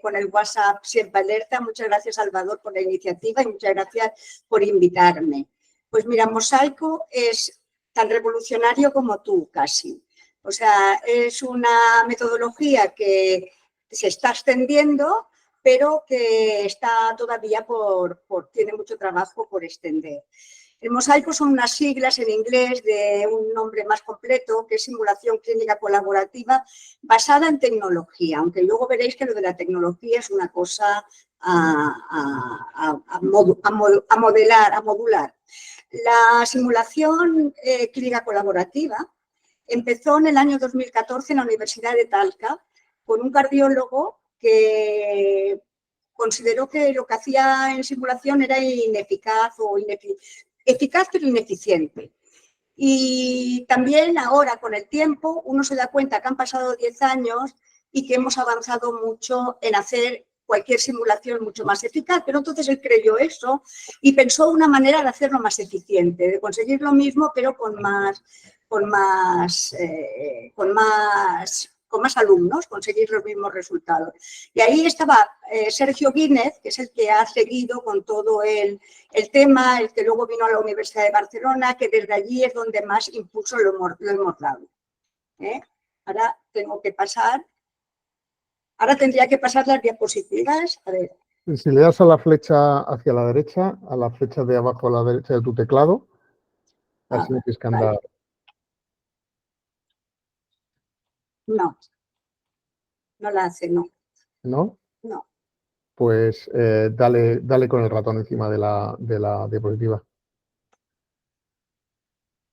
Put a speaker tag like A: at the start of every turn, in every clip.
A: con el WhatsApp siempre alerta. Muchas gracias, Salvador, por la iniciativa y muchas gracias por invitarme. Pues mira, Mosaico es tan revolucionario como tú, casi. O sea, es una metodología que se está extendiendo, pero que está todavía tiene mucho trabajo por extender. El Mosaico son unas siglas en inglés de un nombre más completo, que es simulación clínica colaborativa basada en tecnología, aunque luego veréis que lo de la tecnología es una cosa a modular. La simulación clínica colaborativa empezó en el año 2014 en la Universidad de Talca con un cardiólogo que consideró que lo que hacía en simulación era ineficaz eficaz pero ineficiente. Y también ahora, con el tiempo, uno se da cuenta que han pasado 10 años y que hemos avanzado mucho en hacer cualquier simulación mucho más eficaz. Pero entonces él creyó eso y pensó una manera de hacerlo más eficiente, de conseguir lo mismo, pero con más alumnos, conseguir los mismos resultados. Y ahí estaba Sergio Guínez, que es el que ha seguido con todo el tema, el que luego vino a la Universidad de Barcelona, que desde allí es donde más impulso lo hemos dado. Ahora tengo que pasar. Ahora tendría que pasar las diapositivas. A ver.
B: Si le das a la flecha hacia la derecha, a la flecha de abajo a la derecha de tu teclado, así tienes que andar.
A: Vale. No la hace, no.
B: ¿No?
A: No.
B: Pues dale con el ratón encima de la diapositiva.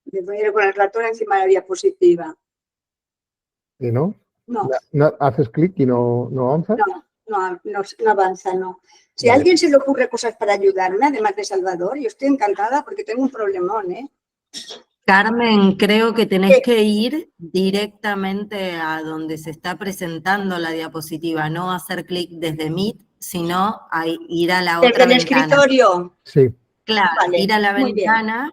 A: Le voy a ir con el ratón encima de la diapositiva.
B: ¿Y no?
A: No.
B: ¿Haces clic y no avanza?
A: No avanza, no. Si
B: Vale.
A: a alguien se le ocurre cosas para ayudarme, además de Salvador, yo estoy encantada porque tengo un problemón, ¿eh?
C: Carmen, creo que tenés que ir directamente a donde se está presentando la diapositiva, no hacer clic desde Meet, sino a ir a la otra ventana.
A: ¿Desde el escritorio?
B: Sí.
C: Claro,
A: vale,
C: ir a la
A: muy
C: ventana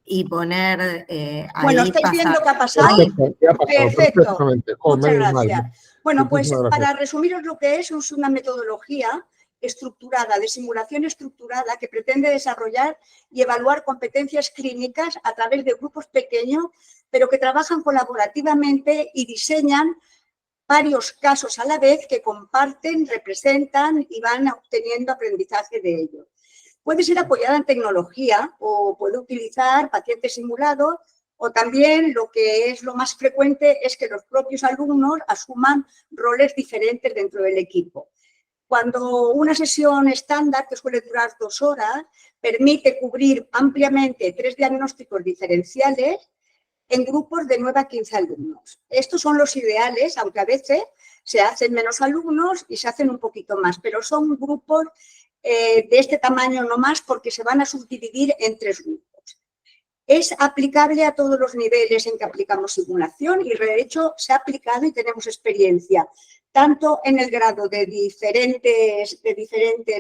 C: y poner ahí.
A: Bueno, ¿estáis viendo qué ha pasado?
B: Perfecto.
A: Muchas gracias. Bueno, pues
B: gracias.
A: para resumiros lo que es una metodología estructurada, de simulación estructurada, que pretende desarrollar y evaluar competencias clínicas a través de grupos pequeños, pero que trabajan colaborativamente y diseñan varios casos a la vez que comparten, representan y van obteniendo aprendizaje de ellos. Puede ser apoyada en tecnología o puede utilizar pacientes simulados, o también lo que es lo más frecuente es que los propios alumnos asuman roles diferentes dentro del equipo. Cuando una sesión estándar, que suele durar 2 horas, permite cubrir ampliamente 3 diagnósticos diferenciales en grupos de 9 a 15 alumnos. Estos son los ideales, aunque a veces se hacen menos alumnos y se hacen un poquito más, pero son grupos de este tamaño no más porque se van a subdividir en 3 grupos. Es aplicable a todos los niveles en que aplicamos simulación y de hecho se ha aplicado y tenemos experiencia tanto en el grado de diferentes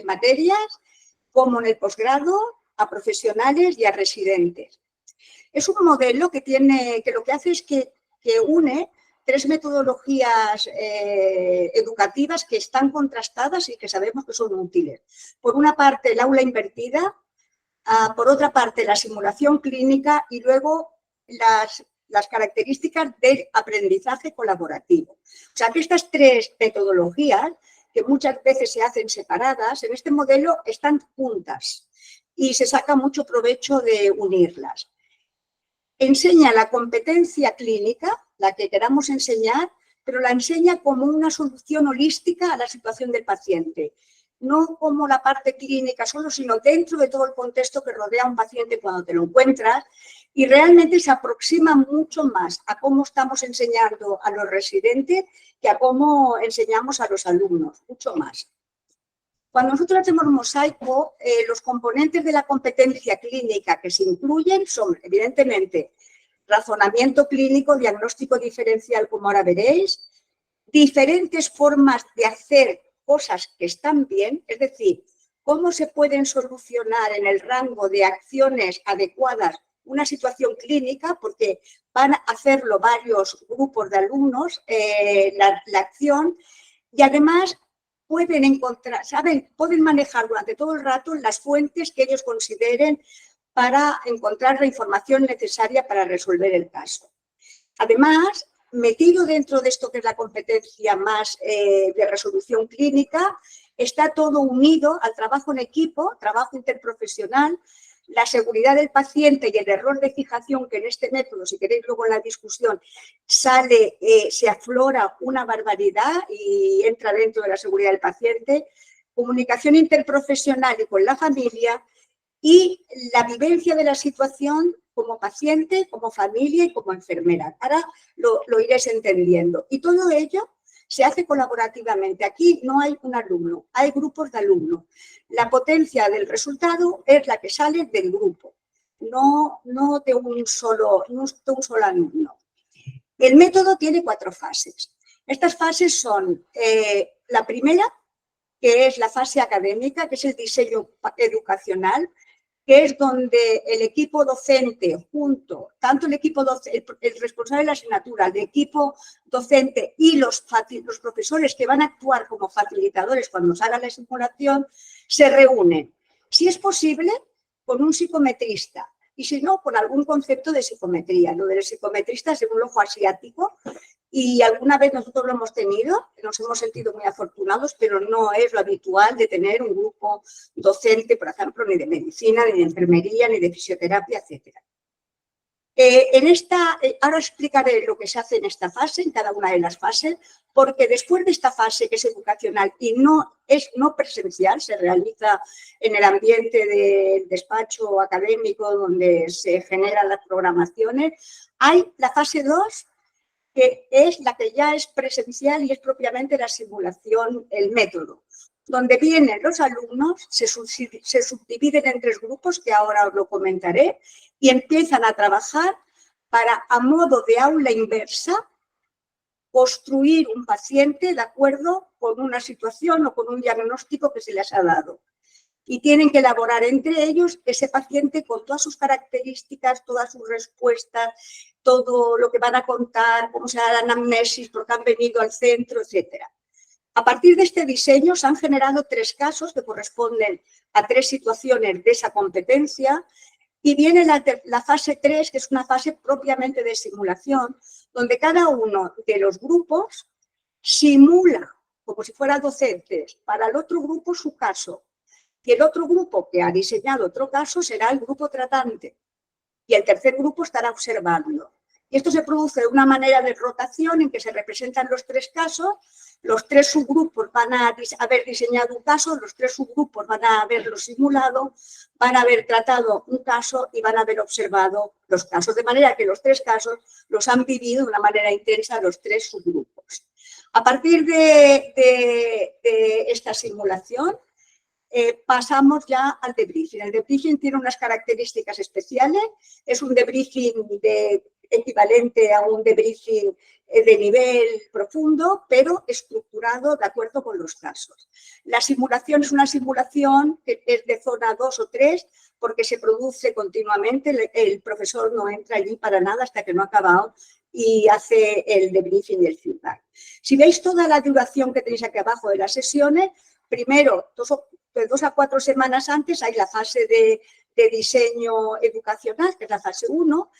A: materias como en el posgrado, a profesionales y a residentes. Es un modelo que lo que hace es que une 3 metodologías educativas que están contrastadas y que sabemos que son útiles. Por una parte, el aula invertida, por otra parte, la simulación clínica y luego las características del aprendizaje colaborativo. O sea que estas 3 metodologías, que muchas veces se hacen separadas, en este modelo están juntas y se saca mucho provecho de unirlas. Enseña la competencia clínica, la que queramos enseñar, pero la enseña como una solución holística a la situación del paciente. No como la parte clínica solo, sino dentro de todo el contexto que rodea a un paciente cuando te lo encuentras, y realmente se aproxima mucho más a cómo estamos enseñando a los residentes que a cómo enseñamos a los alumnos, mucho más. Cuando nosotros hacemos Mosaico, los componentes de la competencia clínica que se incluyen son, evidentemente, razonamiento clínico, diagnóstico diferencial, como ahora veréis, diferentes formas de hacer cosas que están bien, es decir, cómo se pueden solucionar en el rango de acciones adecuadas una situación clínica, porque van a hacerlo varios grupos de alumnos, la acción, Y además pueden encontrar, pueden manejar durante todo el rato las fuentes que ellos consideren para encontrar la información necesaria para resolver el caso. Además, metido dentro de esto que es la competencia más de resolución clínica, está todo unido al trabajo en equipo, trabajo interprofesional, la seguridad del paciente y el error de fijación, que en este método, si queréis luego en la discusión, sale, se aflora una barbaridad y entra dentro de la seguridad del paciente, comunicación interprofesional y con la familia y la vivencia de la situación como paciente, como familia y como enfermera. Ahora lo iréis entendiendo. Y todo ello se hace colaborativamente. Aquí no hay un alumno, hay grupos de alumnos. La potencia del resultado es la que sale del grupo, no de un solo alumno. El método tiene 4 fases. Estas fases son la primera, que es la fase académica, que es el diseño educacional, que es donde el equipo docente tanto el equipo docente, el responsable de la asignatura, el equipo docente y los profesores que van a actuar como facilitadores cuando se haga la simulación, se reúnen, si es posible, con un psicometrista y si no, con algún concepto de psicometría. Lo del psicometrista es un ojo asiático y alguna vez nosotros lo hemos tenido, nos hemos sentido muy afortunados, pero no es lo habitual de tener un grupo docente, por ejemplo, ni de medicina, ni de enfermería, ni de fisioterapia, etc. Ahora explicaré lo que se hace en esta fase, en cada una de las fases, porque después de esta fase, que es educacional y no presencial, se realiza en el ambiente del despacho académico donde se generan las programaciones, hay la fase 2, que es la que ya es presencial y es propiamente la simulación, el método, donde vienen los alumnos, se subdividen en 3 grupos, que ahora os lo comentaré, y empiezan a trabajar para, a modo de aula inversa, construir un paciente de acuerdo con una situación o con un diagnóstico que se les ha dado. Y tienen que elaborar entre ellos ese paciente con todas sus características, todas sus respuestas, todo lo que van a contar, cómo será la anamnesis, por qué han venido al centro, etc. A partir de este diseño se han generado 3 casos que corresponden a 3 situaciones de esa competencia y viene la fase 3, que es una fase propiamente de simulación, donde cada uno de los grupos simula, como si fueran docentes, para el otro grupo su caso. Y el otro grupo que ha diseñado otro caso será el grupo tratante. Y el tercer grupo estará observando. Y esto se produce de una manera de rotación en que se representan los 3 casos, los 3 subgrupos van a haber diseñado un caso, los 3 subgrupos van a haberlo simulado, van a haber tratado un caso y van a haber observado los casos. De manera que los 3 casos los han vivido de una manera intensa los 3 subgrupos. A partir de esta simulación, pasamos ya al debriefing. El debriefing tiene unas características especiales, es un debriefing equivalente a un debriefing de nivel profundo, pero estructurado de acuerdo con los casos. La simulación es una simulación que es de zona 2 o 3 porque se produce continuamente, el profesor no entra allí para nada hasta que no ha acabado y hace el debriefing y el feedback. Si veis toda la duración que tenéis aquí abajo de las sesiones, primero, de 2 a 4 semanas antes hay la fase de diseño educacional, que es la fase 1.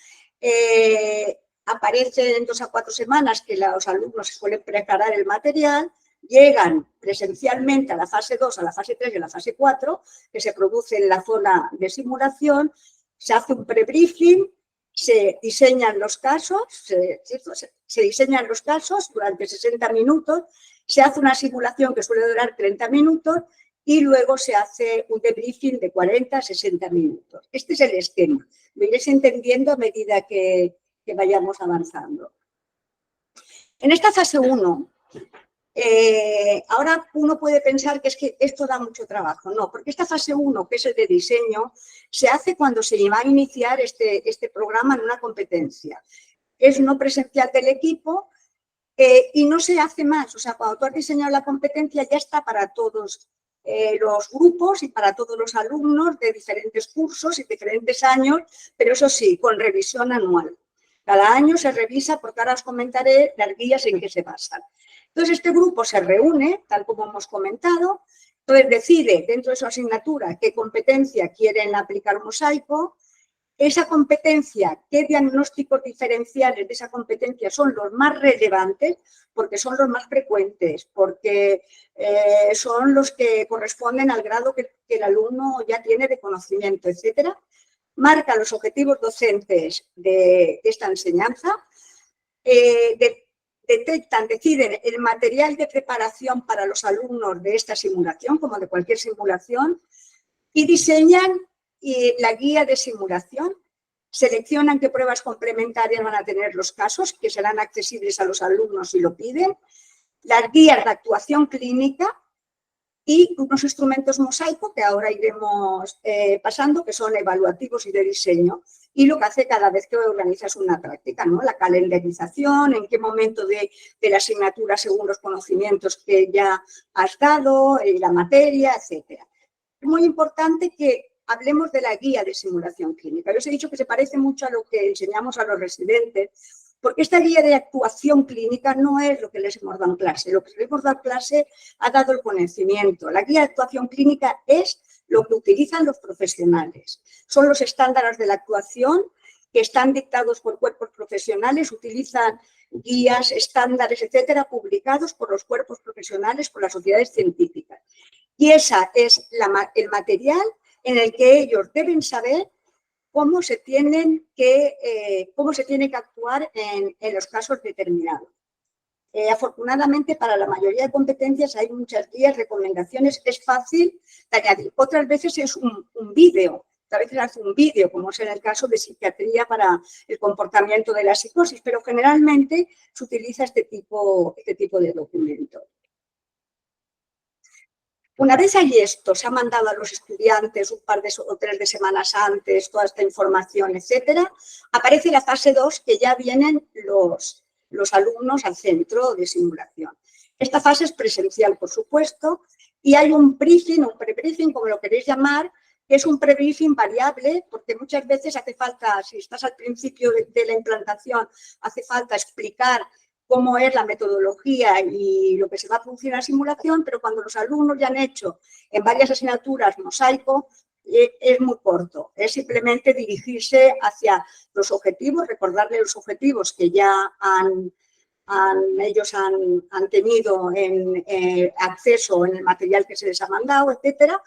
A: Aparece en 2 a 4 semanas que los alumnos suelen preparar el material, llegan presencialmente a la fase 2, a la fase 3 y a la fase 4, que se produce en la zona de simulación, se hace un prebriefing, se diseñan los casos, se diseñan los casos durante 60 minutos, se hace una simulación que suele durar 30 minutos y luego se hace un debriefing de 40 a 60 minutos. Este es el esquema. Lo iréis entendiendo a medida que vayamos avanzando. En esta fase 1, ahora uno puede pensar que es que esto da mucho trabajo. No, porque esta fase 1, que es el de diseño, se hace cuando se va a iniciar este programa en una competencia. Es no presencial del equipo y no se hace más. O sea, cuando tú has diseñado la competencia ya está para todos los grupos y para todos los alumnos de diferentes cursos y diferentes años, pero eso sí, con revisión anual. Cada año se revisa, porque ahora os comentaré las guías en que se basan. Entonces, este grupo se reúne, tal como hemos comentado, entonces decide dentro de su asignatura qué competencia quieren aplicar mosaico, esa competencia, qué diagnósticos diferenciales de esa competencia son los más relevantes, porque son los más frecuentes, porque son los que corresponden al grado que el alumno ya tiene de conocimiento, etcétera. Marca los objetivos docentes de esta enseñanza, deciden el material de preparación para los alumnos de esta simulación, como de cualquier simulación, y diseñan la guía de simulación, seleccionan qué pruebas complementarias van a tener los casos, que serán accesibles a los alumnos si lo piden, las guías de actuación clínica y unos instrumentos mosaico que ahora iremos pasando, que son evaluativos y de diseño, y lo que hace cada vez que organizas una práctica, ¿no? La calendarización, en qué momento de la asignatura según los conocimientos que ya has dado, la materia, etc. Es muy importante que hablemos de la guía de simulación clínica. Yo os he dicho que se parece mucho a lo que enseñamos a los residentes, porque esta guía de actuación clínica no es lo que les hemos dado en clase. Lo que les hemos dado en clase ha dado el conocimiento. La guía de actuación clínica es lo que utilizan los profesionales. Son los estándares de la actuación que están dictados por cuerpos profesionales, utilizan guías, estándares, etcétera, publicados por los cuerpos profesionales, por las sociedades científicas. Y esa es el material en el que ellos deben saber cómo se tiene que actuar en los casos determinados. Afortunadamente, para la mayoría de competencias hay muchas guías, recomendaciones, es fácil de añadir. Otras veces es un vídeo, a veces hace un vídeo, como es en el caso de psiquiatría para el comportamiento de la psicosis, pero generalmente se utiliza este tipo de documentos. Una vez hay esto, se ha mandado a los estudiantes un par o 3 semanas antes toda esta información, etcétera, aparece la fase 2, que ya vienen los alumnos al centro de simulación. Esta fase es presencial, por supuesto, y hay un briefing, un pre-briefing, como lo queréis llamar, que es un pre-briefing variable, porque muchas veces hace falta, si estás al principio de la implantación, hace falta explicar cómo es la metodología y lo que se va a producir en la simulación, pero cuando los alumnos ya han hecho en varias asignaturas mosaico, es muy corto. Es simplemente dirigirse hacia los objetivos, recordarles los objetivos que ya ellos han tenido acceso en el material que se les ha mandado, etcétera,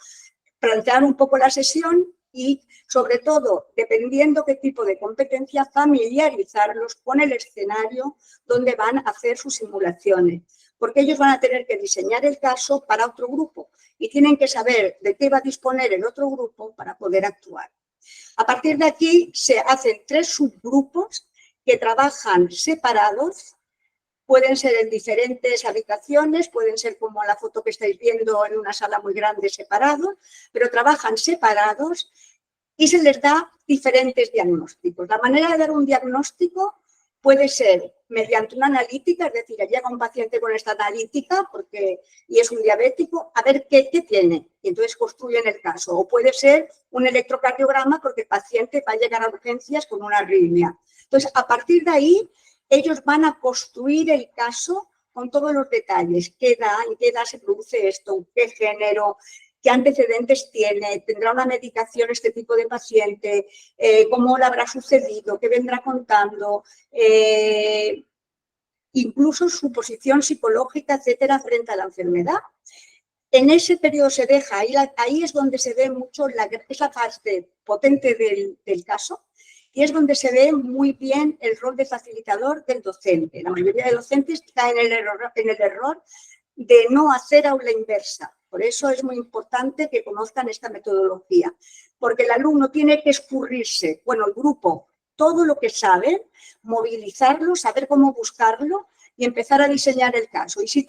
A: plantear un poco la sesión y, sobre todo, dependiendo qué tipo de competencia, familiarizarlos con el escenario donde van a hacer sus simulaciones, porque ellos van a tener que diseñar el caso para otro grupo y tienen que saber de qué va a disponer el otro grupo para poder actuar. A partir de aquí se hacen 3 subgrupos que trabajan separados. Pueden ser en diferentes habitaciones, pueden ser como la foto que estáis viendo en una sala muy grande separados, pero trabajan separados y se les da diferentes diagnósticos. La manera de dar un diagnóstico puede ser mediante una analítica, es decir, llega un paciente con esta analítica y es un diabético, a ver qué tiene, y entonces construyen el caso. O puede ser un electrocardiograma porque el paciente va a llegar a urgencias con una arritmia. Entonces, a partir de ahí, ellos van a construir el caso con todos los detalles. ¿Qué edad? ¿En qué edad se produce esto? ¿Qué género? ¿Qué antecedentes tiene? ¿Tendrá una medicación este tipo de paciente? ¿Cómo le habrá sucedido? ¿Qué vendrá contando? Incluso su posición psicológica, etcétera, frente a la enfermedad. En ese periodo se deja, ahí es donde se ve mucho esa parte potente del caso. Y es donde se ve muy bien el rol de facilitador del docente. La mayoría de docentes caen en el error de no hacer aula inversa. Por eso es muy importante que conozcan esta metodología, porque el alumno tiene que escurrirse, bueno, el grupo, todo lo que saben, movilizarlo, saber cómo buscarlo y empezar a diseñar el caso. Y si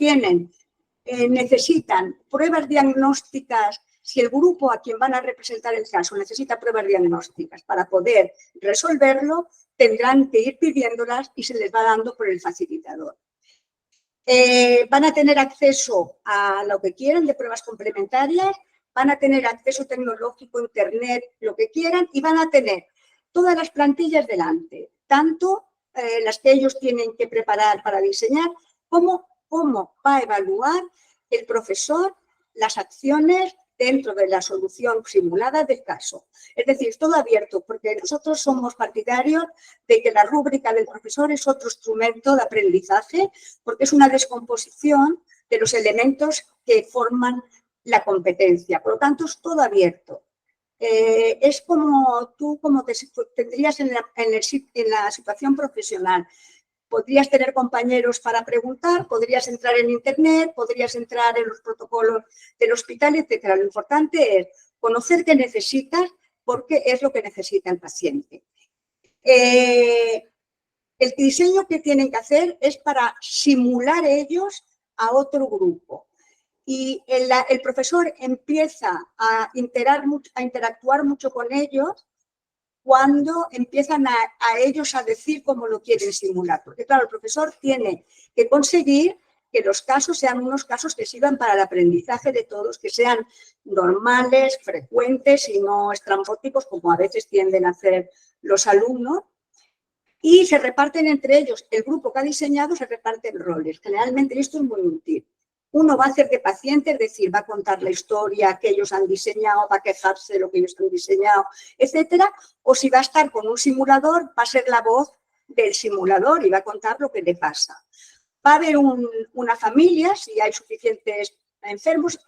A: necesitan pruebas diagnósticas, si el grupo a quien van a representar el caso necesita pruebas diagnósticas para poder resolverlo, tendrán que ir pidiéndolas y se les va dando por el facilitador. Van a tener acceso a lo que quieran de pruebas complementarias, van a tener acceso tecnológico, internet, lo que quieran, y van a tener todas las plantillas delante, tanto las que ellos tienen que preparar para diseñar, como cómo va a evaluar el profesor las acciones dentro de la solución simulada del caso. Es decir, todo abierto, porque nosotros somos partidarios de que la rúbrica del profesor es otro instrumento de aprendizaje, porque es una descomposición de los elementos que forman la competencia. Por lo tanto, es todo abierto. Es como tú, como te tendrías en la situación profesional. Podrías tener compañeros para preguntar, podrías entrar en Internet, podrías entrar en los protocolos del hospital, etcétera. Lo importante es conocer qué necesitas porque es lo que necesita el paciente. El diseño que tienen que hacer es para simular ellos a otro grupo. Y el profesor empieza a interactuar mucho con ellos cuando empiezan a ellos a decir cómo lo quieren simular. Porque, claro, el profesor tiene que conseguir que los casos sean unos casos que sirvan para el aprendizaje de todos, que sean normales, frecuentes y no estrambóticos, como a veces tienden a hacer los alumnos. Y se reparten entre ellos, el grupo que ha diseñado se reparten roles. Generalmente esto es muy útil. Uno va a hacer de paciente, es decir, va a contar la historia que ellos han diseñado, va a quejarse de lo que ellos han diseñado, etcétera. O si va a estar con un simulador, va a ser la voz del simulador y va a contar lo que le pasa. Va a haber una familia, si hay suficientes enfermos,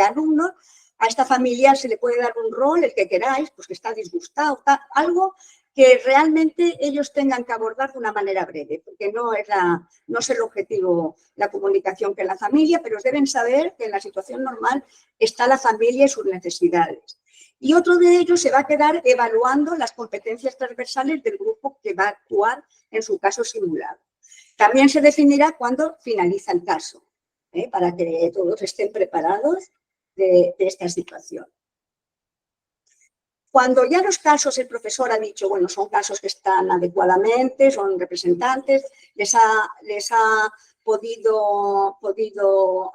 A: alumnos, a esta familia se le puede dar un rol, el que queráis, pues que está disgustado, algo que realmente ellos tengan que abordar de una manera breve, porque no es el objetivo la comunicación que la familia, pero deben saber que en la situación normal está la familia y sus necesidades. Y otro de ellos se va a quedar evaluando las competencias transversales del grupo que va a actuar en su caso simulado. También se definirá cuándo finaliza el caso, para que todos estén preparados de esta situación. Cuando ya los casos el profesor ha dicho, bueno, son casos que están adecuadamente, son representantes, les ha podido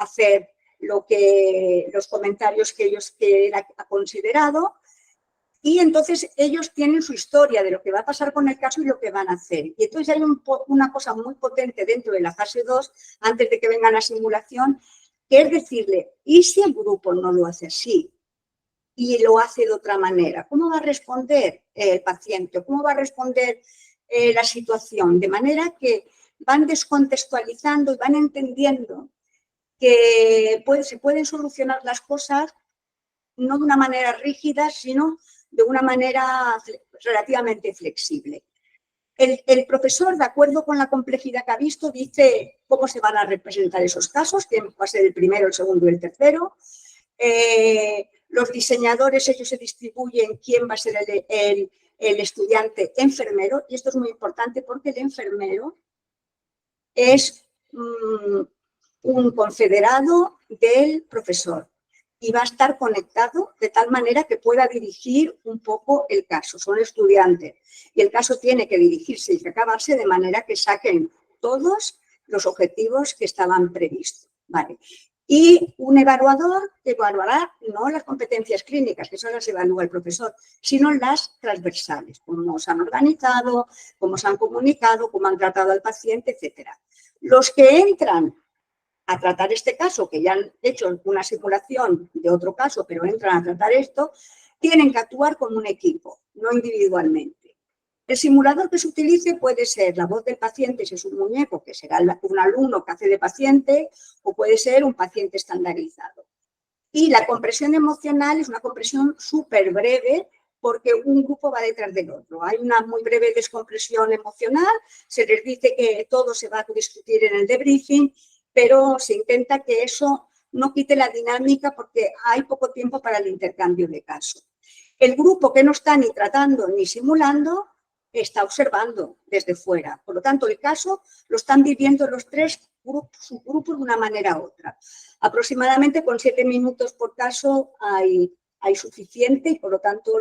A: hacer los comentarios que él ha considerado, y entonces ellos tienen su historia de lo que va a pasar con el caso y lo que van a hacer. Y entonces hay una cosa muy potente dentro de la fase 2, antes de que venga la simulación, que es decirle, ¿y si el grupo no lo hace así? Y lo hace de otra manera. ¿Cómo va a responder el paciente? ¿Cómo va a responder la situación? De manera que van descontextualizando y van entendiendo que se pueden solucionar las cosas no de una manera rígida, sino de una manera relativamente flexible. El profesor, de acuerdo con la complejidad que ha visto, dice cómo se van a representar esos casos, quién va a ser el primero, el segundo y el tercero. Los diseñadores, ellos se distribuyen quién va a ser el estudiante enfermero, y esto es muy importante porque el enfermero es un confederado del profesor y va a estar conectado de tal manera que pueda dirigir un poco el caso. Son estudiantes y el caso tiene que dirigirse y acabarse de manera que saquen todos los objetivos que estaban previstos. ¿Vale? Y un evaluador evaluará no las competencias clínicas, que eso las evalúa el profesor, sino las transversales, cómo se han organizado, cómo se han comunicado, cómo han tratado al paciente, etc. Los que entran a tratar este caso, que ya han hecho una simulación de otro caso, pero entran a tratar esto, tienen que actuar como un equipo, no individualmente. El simulador que se utilice puede ser la voz del paciente si es un muñeco, que será un alumno que hace de paciente, o puede ser un paciente estandarizado. Y la compresión emocional es una compresión súper breve porque un grupo va detrás del otro. Hay una muy breve descompresión emocional, se les dice que todo se va a discutir en el debriefing, pero se intenta que eso no quite la dinámica porque hay poco tiempo para el intercambio de casos. El grupo que no está ni tratando ni simulando está observando desde fuera. Por lo tanto, el caso lo están viviendo los tres subgrupos de una manera u otra. Aproximadamente con 7 minutos por caso hay suficiente y, por lo tanto,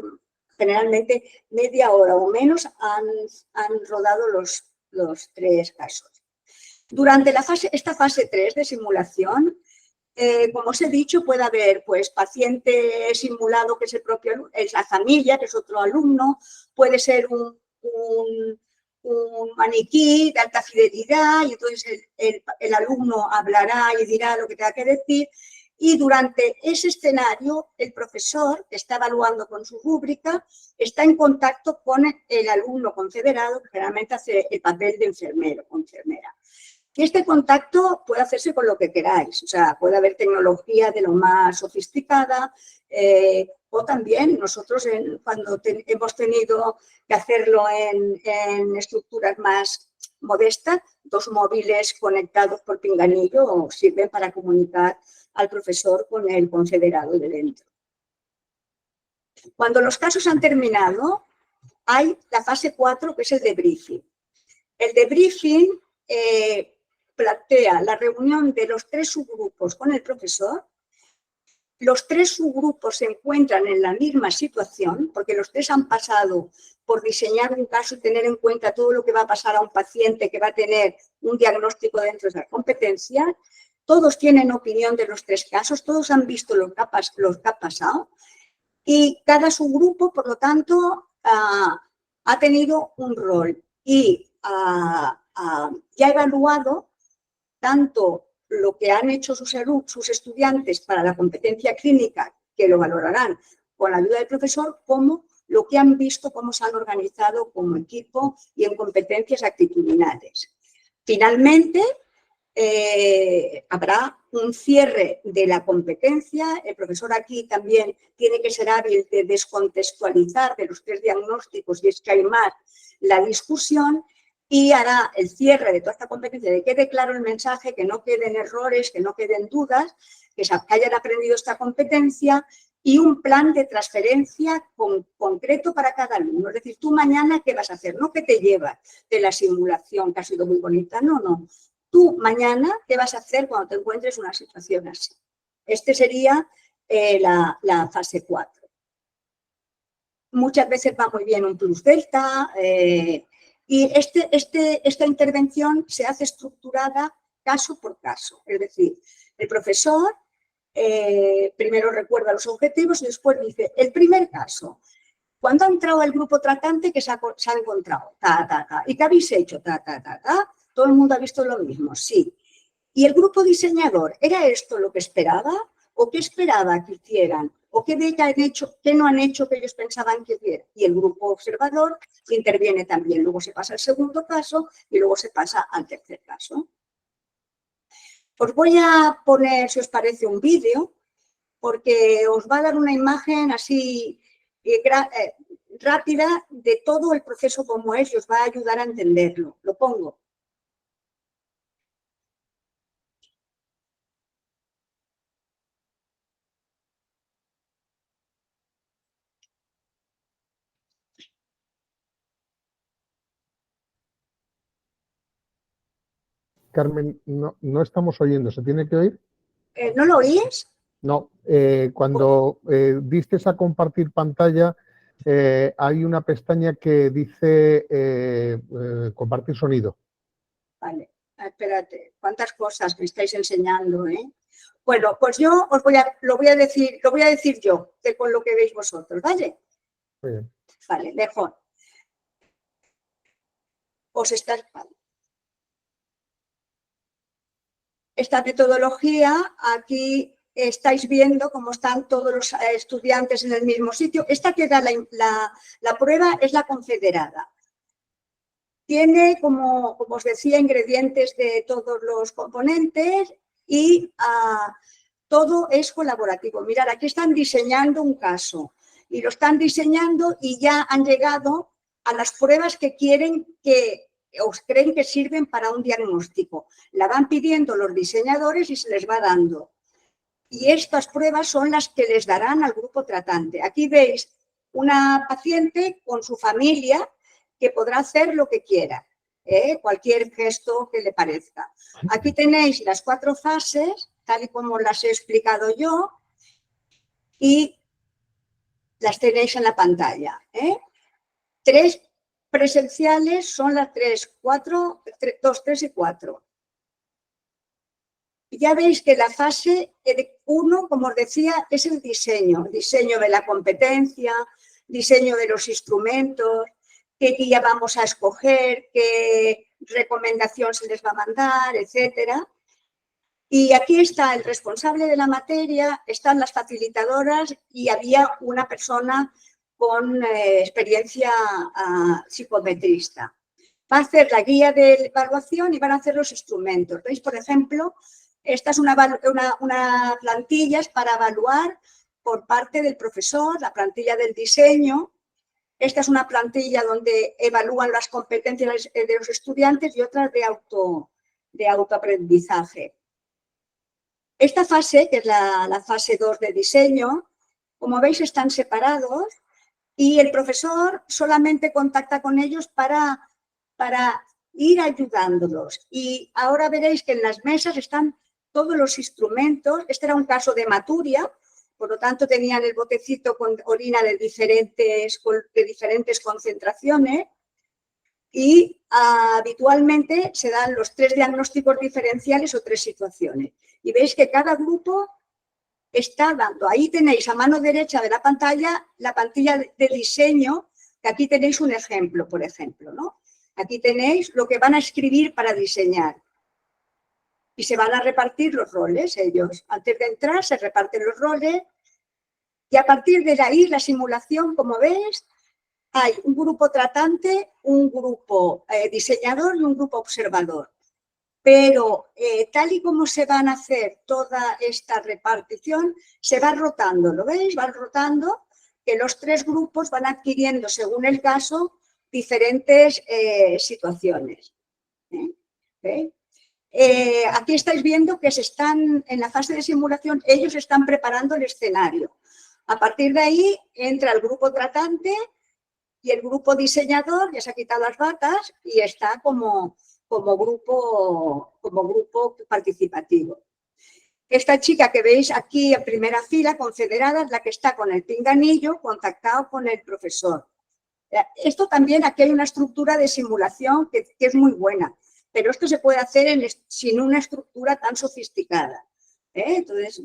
A: generalmente media hora o menos han rodado los 3 casos. Durante esta fase 3 de simulación, como os he dicho, puede haber pues, paciente simulado que es la familia, que es otro alumno, puede ser maniquí de alta fidelidad y entonces el alumno hablará y dirá lo que tenga que decir. Y durante ese escenario, el profesor que está evaluando con su rúbrica está en contacto con el alumno confederado, que generalmente hace el papel de enfermero o enfermera. Y este contacto puede hacerse con lo que queráis, o sea, puede haber tecnología de lo más sofisticada, o también nosotros cuando hemos tenido que hacerlo en estructuras más modestas, 2 móviles conectados por pinganillo sirven para comunicar al profesor con el confederado de dentro. Cuando los casos han terminado, hay la fase 4, que es el debriefing. El debriefing plantea la reunión de los 3 subgrupos con el profesor. Los 3 subgrupos se encuentran en la misma situación, porque los 3 han pasado por diseñar un caso y tener en cuenta todo lo que va a pasar a un paciente que va a tener un diagnóstico dentro de la competencia. Todos tienen opinión de los 3 casos, todos han visto lo que ha pasado y cada subgrupo, por lo tanto, ha tenido un rol y ya ha evaluado tanto lo que han hecho sus estudiantes para la competencia clínica, que lo valorarán con la ayuda del profesor, como lo que han visto, cómo se han organizado como equipo y en competencias actitudinales. Finalmente, habrá un cierre de la competencia. El profesor aquí también tiene que ser hábil de descontextualizar de los 3 diagnósticos y escaimar la discusión y hará el cierre de toda esta competencia, de que quede claro el mensaje, que no queden errores, que no queden dudas, que hayan aprendido esta competencia y un plan de transferencia concreto para cada alumno. Es decir, tú mañana, ¿qué vas a hacer? No que te llevas de la simulación, que ha sido muy bonita, no. Tú mañana, ¿qué vas a hacer cuando te encuentres una situación así? Este sería la fase 4. Muchas veces va muy bien un plus delta y esta intervención se hace estructurada caso por caso. Es decir, el profesor primero recuerda los objetivos y después dice, el primer caso, cuando ha entrado el grupo tratante que se ha encontrado, ¿y qué habéis hecho? Todo el mundo ha visto lo mismo, sí. ¿Y el grupo diseñador, era esto lo que esperaba? ¿O qué esperaba que hicieran? ¿O qué no han hecho que ellos pensaban que hicieran? Y el grupo observador interviene también. Luego se pasa al segundo caso y luego se pasa al tercer caso. Os voy a poner, si os parece, un vídeo, porque os va a dar una imagen así rápida de todo el proceso como es y os va a ayudar a entenderlo. Lo pongo.
B: Carmen, no estamos oyendo. ¿Se tiene que oír?
A: ¿No lo oís?
B: No. Cuando diste a compartir pantalla, hay una pestaña que dice compartir sonido.
A: Vale, espérate. ¿Cuántas cosas me estáis enseñando, eh? Bueno, pues yo lo voy a decir yo, que con lo que veis vosotros, ¿vale?
B: Muy bien.
A: Vale, mejor. Esta metodología, aquí estáis viendo cómo están todos los estudiantes en el mismo sitio. Esta que da la prueba es la confederada. Tiene, como os decía, ingredientes de todos los componentes y todo es colaborativo. Mirad, aquí están diseñando un caso y lo están diseñando y ya han llegado a las pruebas que quieren que os creen que sirven para un diagnóstico. La van pidiendo los diseñadores y se les va dando. Y estas pruebas son las que les darán al grupo tratante. Aquí veis una paciente con su familia que podrá hacer lo que quiera, cualquier gesto que le parezca. Aquí tenéis las 4 fases, tal y como las he explicado yo, y las tenéis en la pantalla. 3 presenciales son las 3, 4, 2, 3 y 4. Ya veis que la fase 1, como os decía, es el diseño de la competencia, diseño de los instrumentos, qué guía vamos a escoger, qué recomendación se les va a mandar, etcétera. Y aquí está el responsable de la materia, están las facilitadoras y había una persona con experiencia psicometrista. Va a hacer la guía de evaluación y van a hacer los instrumentos. ¿Veis? Por ejemplo, esta es una plantilla para evaluar por parte del profesor, la plantilla del diseño. Esta es una plantilla donde evalúan las competencias de los estudiantes y otra de autoaprendizaje. Esta fase, que es la fase 2 de diseño, como veis están separados y el profesor solamente contacta con ellos para ir ayudándolos. Y ahora veréis que en las mesas están todos los instrumentos. Este era un caso de maturia, por lo tanto tenían el botecito con orina de diferentes concentraciones y habitualmente se dan los 3 diagnósticos diferenciales o 3 situaciones. Y veis que cada grupo está dando, ahí tenéis a mano derecha de la pantalla de diseño, que aquí tenéis un ejemplo, por ejemplo, ¿no? Aquí tenéis lo que van a escribir para diseñar. Y se van a repartir los roles, ellos. Antes de entrar se reparten los roles y a partir de ahí la simulación, como ves, hay un grupo tratante, un grupo diseñador y un grupo observador. Pero tal y como se van a hacer toda esta repartición, se va rotando, ¿lo veis? Van rotando, que los 3 grupos van adquiriendo, según el caso, diferentes situaciones. ¿Okay? Aquí estáis viendo que en la fase de simulación, ellos están preparando el escenario. A partir de ahí entra el grupo tratante y el grupo diseñador, ya se ha quitado las batas y está como grupo participativo. Esta chica que veis aquí en primera fila, confederada, es la que está con el pinganillo contactado con el profesor. Esto también, aquí hay una estructura de simulación que es muy buena, pero esto se puede hacer sin una estructura tan sofisticada. Entonces,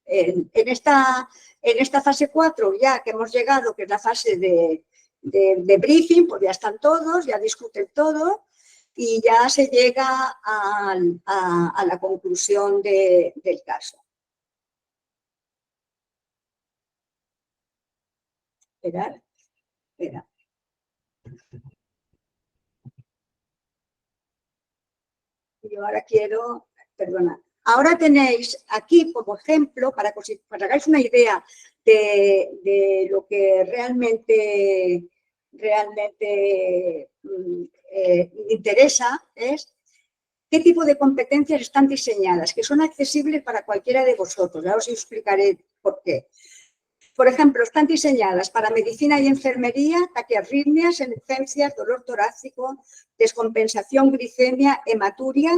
A: en esta fase 4 ya que hemos llegado, que es la fase de briefing, pues ya están todos, ya discuten todo y ya se llega a la conclusión del caso. Espera. Yo ahora quiero, perdona. Ahora tenéis aquí como ejemplo, para que hagáis una idea de lo que realmente interesa, es qué tipo de competencias están diseñadas, que son accesibles para cualquiera de vosotros. Ya os explicaré por qué. Por ejemplo, están diseñadas para medicina y enfermería, taquiarritmias, emergencias, dolor torácico, descompensación, glicemia, hematuria,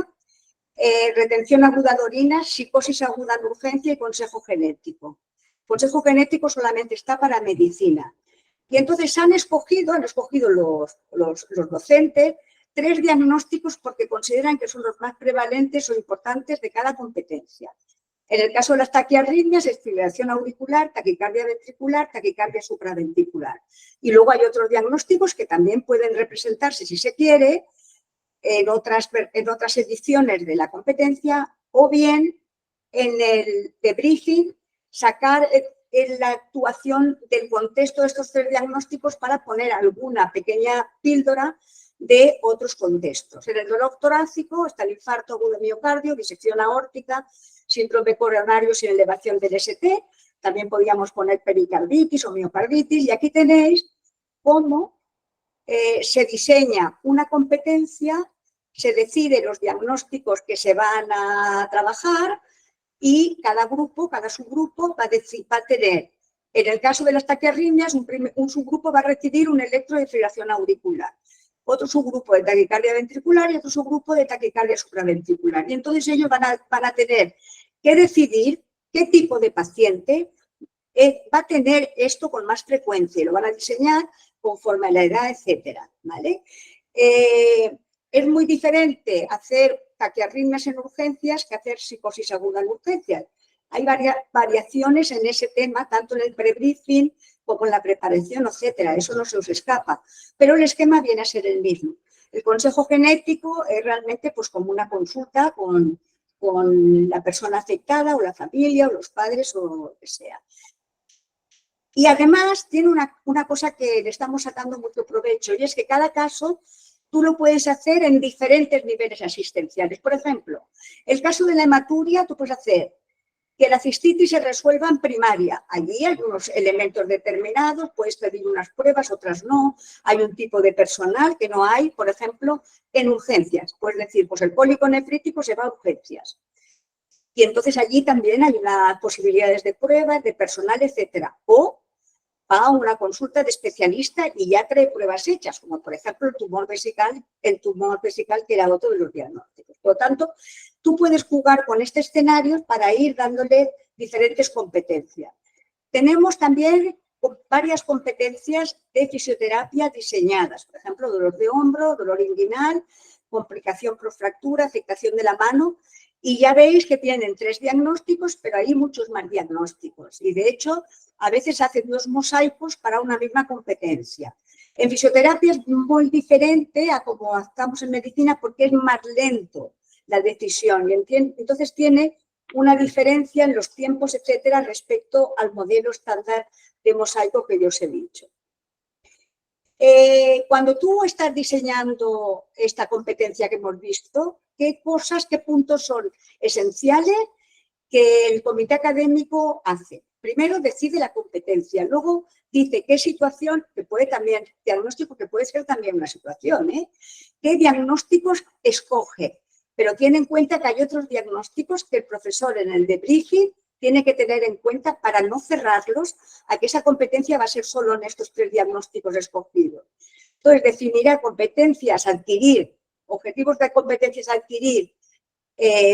A: retención aguda de orina, psicosis aguda en urgencia y consejo genético. Consejo genético solamente está para medicina. Y entonces han escogido los docentes 3 diagnósticos porque consideran que son los más prevalentes o importantes de cada competencia. En el caso de las taquiarritmias, es fibrilación auricular, taquicardia ventricular, taquicardia supraventricular. Y luego hay otros diagnósticos que también pueden representarse, si se quiere, en otras ediciones de la competencia o bien en el debriefing sacar la actuación del contexto de estos 3 diagnósticos para poner alguna pequeña píldora de otros contextos. En el dolor torácico está el infarto agudo de miocardio, disección aórtica, síndrome coronario sin elevación del ST, también podríamos poner pericarditis o miocarditis y aquí tenéis cómo se diseña una competencia, se decide los diagnósticos que se van a trabajar y cada subgrupo va a tener, en el caso de las taquiarritmias, un subgrupo va a recibir un electrodefibrilación auricular, otro subgrupo de taquicardia ventricular y otro subgrupo de taquicardia supraventricular. Y entonces ellos van a tener que decidir qué tipo de paciente va a tener esto con más frecuencia y lo van a diseñar conforme a la edad, etcétera, ¿vale? Es muy diferente hacer taquiarritmias en urgencias que hacer psicosis aguda en urgencias, Hay variaciones en ese tema, tanto en el pre-briefing como en la preparación, etcétera. Eso no se os escapa. Pero el esquema viene a ser el mismo. El consejo genético es realmente pues, como una consulta con la persona afectada o la familia o los padres o lo que sea. Y además tiene una cosa que le estamos sacando mucho provecho y es que cada caso tú lo puedes hacer en diferentes niveles asistenciales. Por ejemplo, el caso de la hematuria, tú puedes hacer que la cistitis se resuelva en primaria. Allí hay unos elementos determinados, puedes pedir unas pruebas, otras no. Hay un tipo de personal que no hay, por ejemplo, en urgencias. Puedes decir, pues el cólico nefrítico se va a urgencias. Y entonces allí también hay unas posibilidades de pruebas, de personal, etcétera. O va a una consulta de especialista y ya trae pruebas hechas, como por ejemplo el tumor vesical que era otro de los diagnósticos. Por lo tanto, tú puedes jugar con este escenario para ir dándole diferentes competencias. Tenemos también varias competencias de fisioterapia diseñadas, por ejemplo, dolor de hombro, dolor inguinal, complicación por fractura, afectación de la mano. Y ya veis que tienen 3 diagnósticos, pero hay muchos más diagnósticos. Y de hecho, a veces hacen 2 mosaicos para una misma competencia. En fisioterapia es muy diferente a como estamos en medicina porque es más lento la decisión. Y entonces tiene una diferencia en los tiempos, etcétera, respecto al modelo estándar de mosaico que yo os he dicho. Cuando tú estás diseñando esta competencia que hemos visto, ¿qué cosas, qué puntos son esenciales que el comité académico hace? Primero decide la competencia, luego dice qué situación, que puede también, diagnóstico que puede ser también una situación, qué diagnósticos escoge, pero tiene en cuenta que hay otros diagnósticos que el profesor en el debriefing tiene que tener en cuenta para no cerrarlos a que esa competencia va a ser solo en estos 3 diagnósticos escogidos. Entonces, definirá competencias a adquirir, objetivos de competencias a adquirir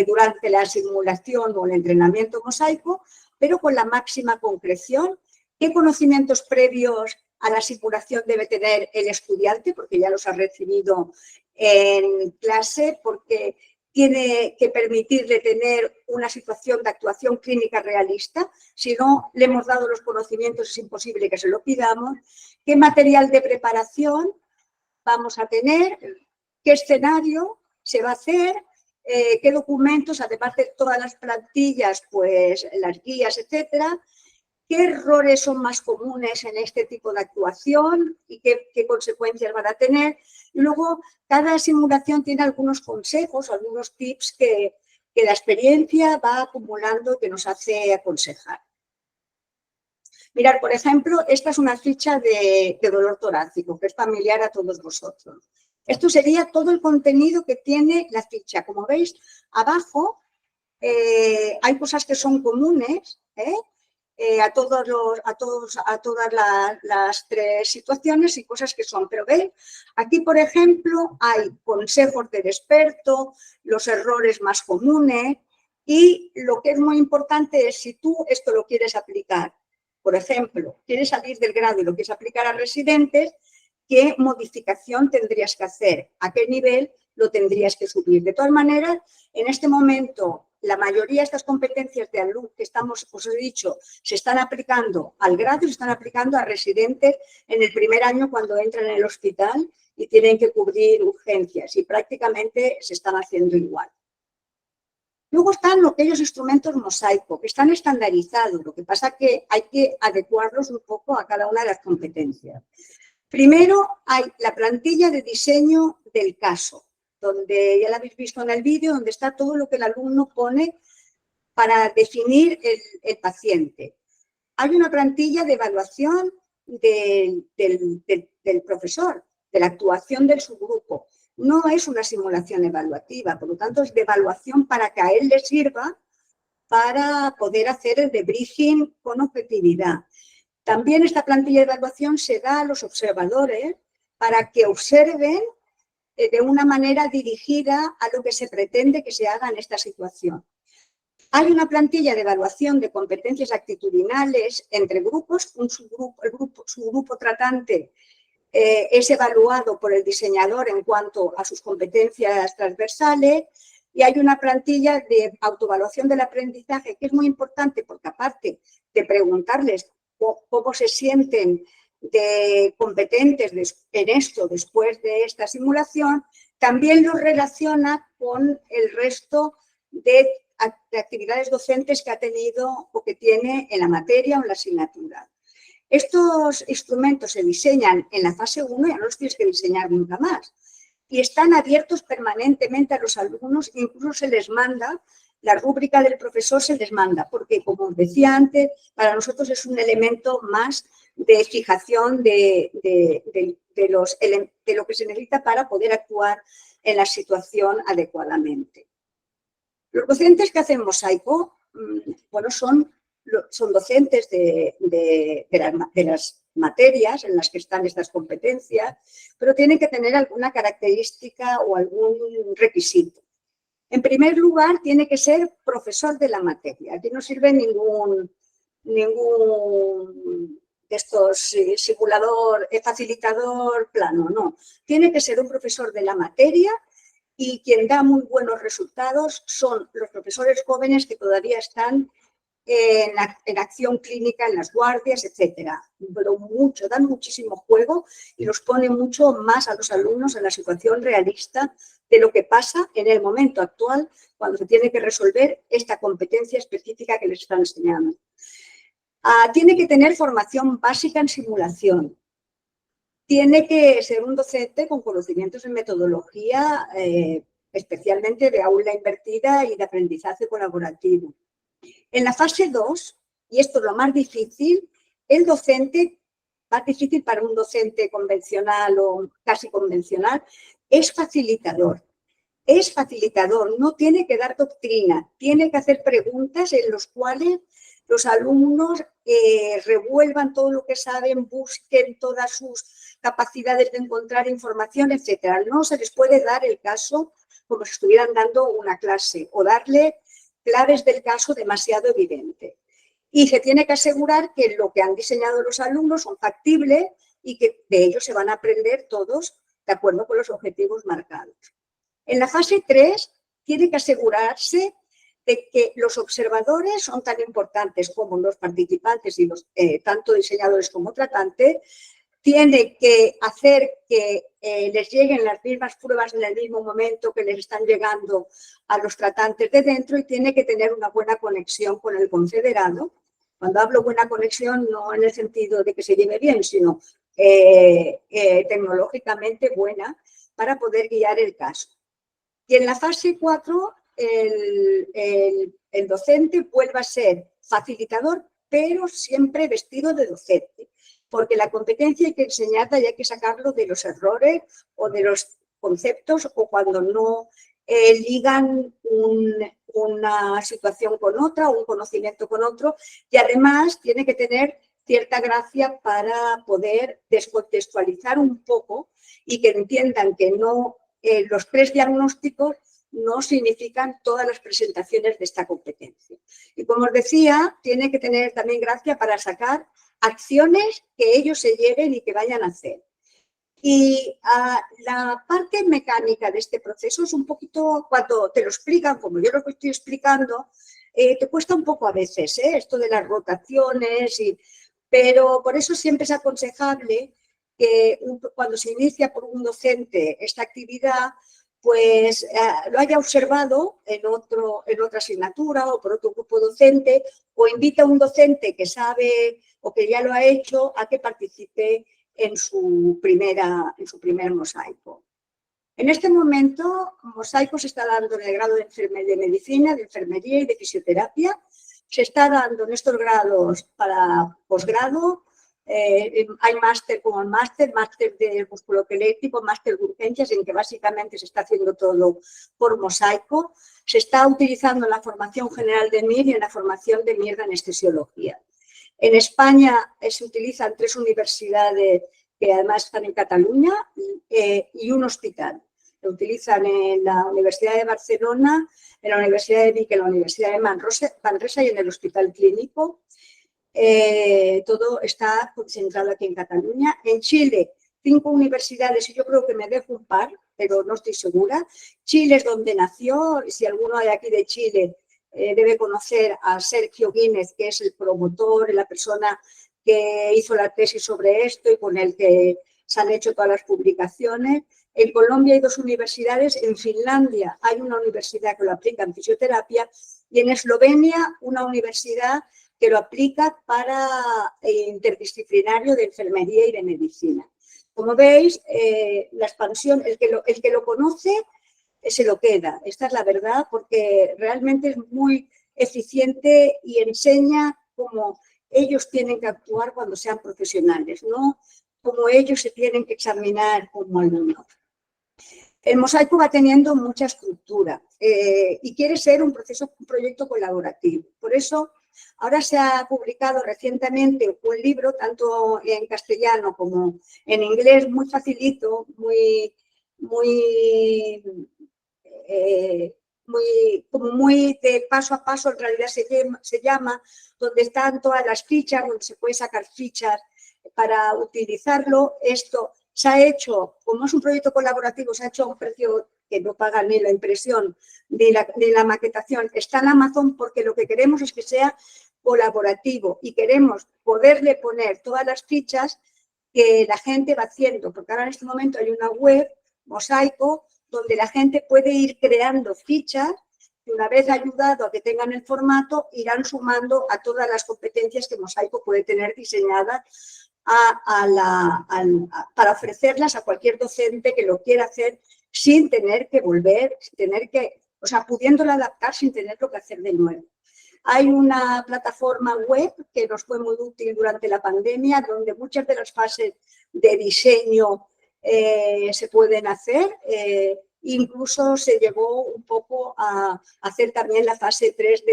A: durante la simulación o el entrenamiento mosaico, pero con la máxima concreción. ¿Qué conocimientos previos a la simulación debe tener el estudiante? Porque ya los ha recibido en clase, porque tiene que permitirle tener una situación de actuación clínica realista. Si no le hemos dado los conocimientos, es imposible que se lo pidamos. ¿Qué material de preparación vamos a tener? ¿Qué escenario se va a hacer? ¿Qué documentos, además de todas las plantillas, pues las guías, etcétera? ¿Qué errores son más comunes en este tipo de actuación y qué consecuencias van a tener? Y luego, cada simulación tiene algunos consejos, algunos tips que la experiencia va acumulando y que nos hace aconsejar. Mirad, por ejemplo, esta es una ficha de dolor torácico, que es familiar a todos vosotros. Esto sería todo el contenido que tiene la ficha. Como veis, abajo hay cosas que son comunes, a todas las 3 situaciones y cosas que son. Pero veis, aquí, por ejemplo, hay consejos del experto, los errores más comunes y lo que es muy importante es si tú esto lo quieres aplicar. Por ejemplo, quieres salir del grado y lo quieres aplicar a residentes, ¿qué modificación tendrías que hacer? ¿A qué nivel lo tendrías que subir? De todas maneras, en este momento, la mayoría de estas competencias de alumnos que os he dicho, se están aplicando al grado y se están aplicando a residentes en el primer año cuando entran en el hospital y tienen que cubrir urgencias y prácticamente se están haciendo igual. Luego están aquellos instrumentos mosaico que están estandarizados, lo que pasa que hay que adecuarlos un poco a cada una de las competencias. Primero hay la plantilla de diseño del caso, donde ya la habéis visto en el vídeo, donde está todo lo que el alumno pone para definir el paciente. Hay una plantilla de evaluación del profesor, de la actuación del subgrupo. No es una simulación evaluativa, por lo tanto es de evaluación para que a él le sirva para poder hacer el debriefing con objetividad. También esta plantilla de evaluación se da a los observadores para que observen de una manera dirigida a lo que se pretende que se haga en esta situación. Hay una plantilla de evaluación de competencias actitudinales entre grupos. Su grupo tratante es evaluado por el diseñador en cuanto a sus competencias transversales. y hay una plantilla de autoevaluación del aprendizaje que es muy importante porque aparte de preguntarles cómo se sienten de competentes en esto después de esta simulación, también los relaciona con el resto de actividades docentes que ha tenido o que tiene en la materia o en la asignatura. Estos instrumentos se diseñan en la fase 1, ya no los tienes que diseñar nunca más, y están abiertos permanentemente a los alumnos, incluso se les manda, la rúbrica del profesor se les manda, porque como os decía antes, para nosotros es un elemento más de fijación de lo que se necesita para poder actuar en la situación adecuadamente. Los docentes que hacen mosaico, bueno, son docentes de las materias en las que están estas competencias, pero tienen que tener alguna característica o algún requisito. En primer lugar, tiene que ser profesor de la materia. Aquí no sirve ningún de estos simulador, facilitador plano, no. Tiene que ser un profesor de la materia y quien da muy buenos resultados son los profesores jóvenes que todavía están en acción clínica, en las guardias, etcétera. Pero dan muchísimo juego y los pone mucho más a los alumnos en la situación realista de lo que pasa en el momento actual cuando se tiene que resolver esta competencia específica que les están enseñando. Tiene que tener formación básica en simulación. Tiene que ser un docente con conocimientos en metodología, especialmente de aula invertida y de aprendizaje colaborativo. En la fase 2, y esto es lo más difícil, más difícil para un docente convencional o casi convencional, es facilitador. Es facilitador, no tiene que dar doctrina, tiene que hacer preguntas en las cuales los alumnos revuelvan todo lo que saben, busquen todas sus capacidades de encontrar información, etc. No se les puede dar el caso como si estuvieran dando una clase o darle claves del caso demasiado evidente. Y se tiene que asegurar que lo que han diseñado los alumnos son factibles y que de ellos se van a aprender todos de acuerdo con los objetivos marcados. En la fase 3 tiene que asegurarse de que los observadores son tan importantes como los participantes y los tanto diseñadores como tratantes. Tiene que hacer que les lleguen las mismas pruebas en el mismo momento que les están llegando a los tratantes de dentro y tiene que tener una buena conexión con el confederado. Cuando hablo buena conexión, no en el sentido de que se lleve bien, sino tecnológicamente buena para poder guiar el caso. Y en la fase 4, el docente vuelve a ser facilitador, pero siempre vestido de docente, porque la competencia hay que enseñarla y hay que sacarlo de los errores o de los conceptos o cuando no ligan una situación con otra, un conocimiento con otro, y además tiene que tener cierta gracia para poder descontextualizar un poco y que entiendan que no los 3 diagnósticos no significan todas las presentaciones de esta competencia. Y como os decía, tiene que tener también gracia para sacar acciones que ellos se lleven y que vayan a hacer. Y la parte mecánica de este proceso es un poquito, cuando te lo explican, como yo lo que estoy explicando, te cuesta un poco a veces, esto de las rotaciones, pero por eso siempre es aconsejable que cuando se inicia por un docente esta actividad, pues lo haya observado en otra asignatura o por otro grupo docente o invita a un docente que sabe o que ya lo ha hecho a que participe en su primer mosaico. En este momento, mosaico se está dando en el grado de medicina, de enfermería y de fisioterapia. Se está dando en estos grados para posgrado. Hay máster como el máster de musculoesquelético, máster de urgencias, en que básicamente se está haciendo todo por mosaico. Se está utilizando en la formación general de MIR y en la formación de MIR de anestesiología. En España se utilizan 3 universidades que además están en Cataluña y un hospital. Lo utilizan en la Universidad de Barcelona, en la Universidad de Vic, en la Universidad de Manresa y en el Hospital Clínico. Todo está concentrado aquí en Cataluña. En Chile 5 universidades, y yo creo que me dejo un par, pero no estoy segura. Chile es donde nació, si alguno hay aquí de Chile debe conocer a Sergio Guínez, que es el promotor, la persona que hizo la tesis sobre esto y con el que se han hecho todas las publicaciones. En Colombia hay 2 universidades, en Finlandia hay una universidad que lo aplica en fisioterapia y en Eslovenia una universidad que lo aplica para interdisciplinario de enfermería y de medicina. Como veis, la expansión, el que lo conoce se lo queda. Esta es la verdad, porque realmente es muy eficiente y enseña cómo ellos tienen que actuar cuando sean profesionales, no cómo ellos se tienen que examinar como alumnos. El mosaico va teniendo mucha estructura y quiere ser un proyecto colaborativo. Por eso, ahora se ha publicado recientemente un libro, tanto en castellano como en inglés, muy facilito, muy de paso a paso, en realidad se llama, donde están todas las fichas, donde se puede sacar fichas para utilizarlo. Esto se ha hecho, como es un proyecto colaborativo, se ha hecho a un precio que no paga ni la impresión ni la maquetación. Está en Amazon porque lo que queremos es que sea colaborativo y queremos poderle poner todas las fichas que la gente va haciendo, porque ahora en este momento hay una web, Mosaico, donde la gente puede ir creando fichas que una vez ayudado a que tengan el formato, irán sumando a todas las competencias que Mosaico puede tener diseñadas para ofrecerlas a cualquier docente que lo quiera hacer sin tener que volver, pudiéndolo adaptar sin tenerlo que hacer de nuevo. Hay una plataforma web que nos fue muy útil durante la pandemia, donde muchas de las fases de diseño se pueden hacer. Incluso se llegó un poco a hacer también la fase 3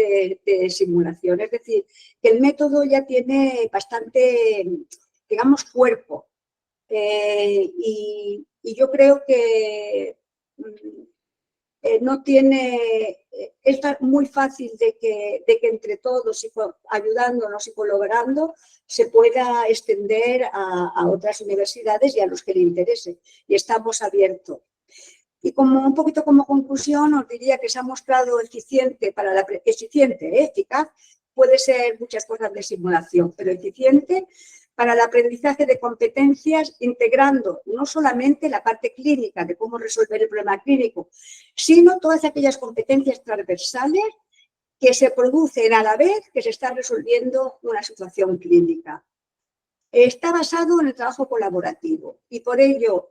A: de simulación. Es decir, que el método ya tiene bastante, digamos, cuerpo. Y yo creo que es muy fácil de que entre todos, ayudándonos y colaborando, se pueda extender a otras universidades y a los que le interese. Y estamos abiertos. Y un poquito como conclusión, os diría que se ha mostrado eficiente, eficaz, puede ser muchas cosas de simulación, pero eficiente para el aprendizaje de competencias, integrando no solamente la parte clínica de cómo resolver el problema clínico, sino todas aquellas competencias transversales que se producen a la vez que se está resolviendo una situación clínica. Está basado en el trabajo colaborativo y por ello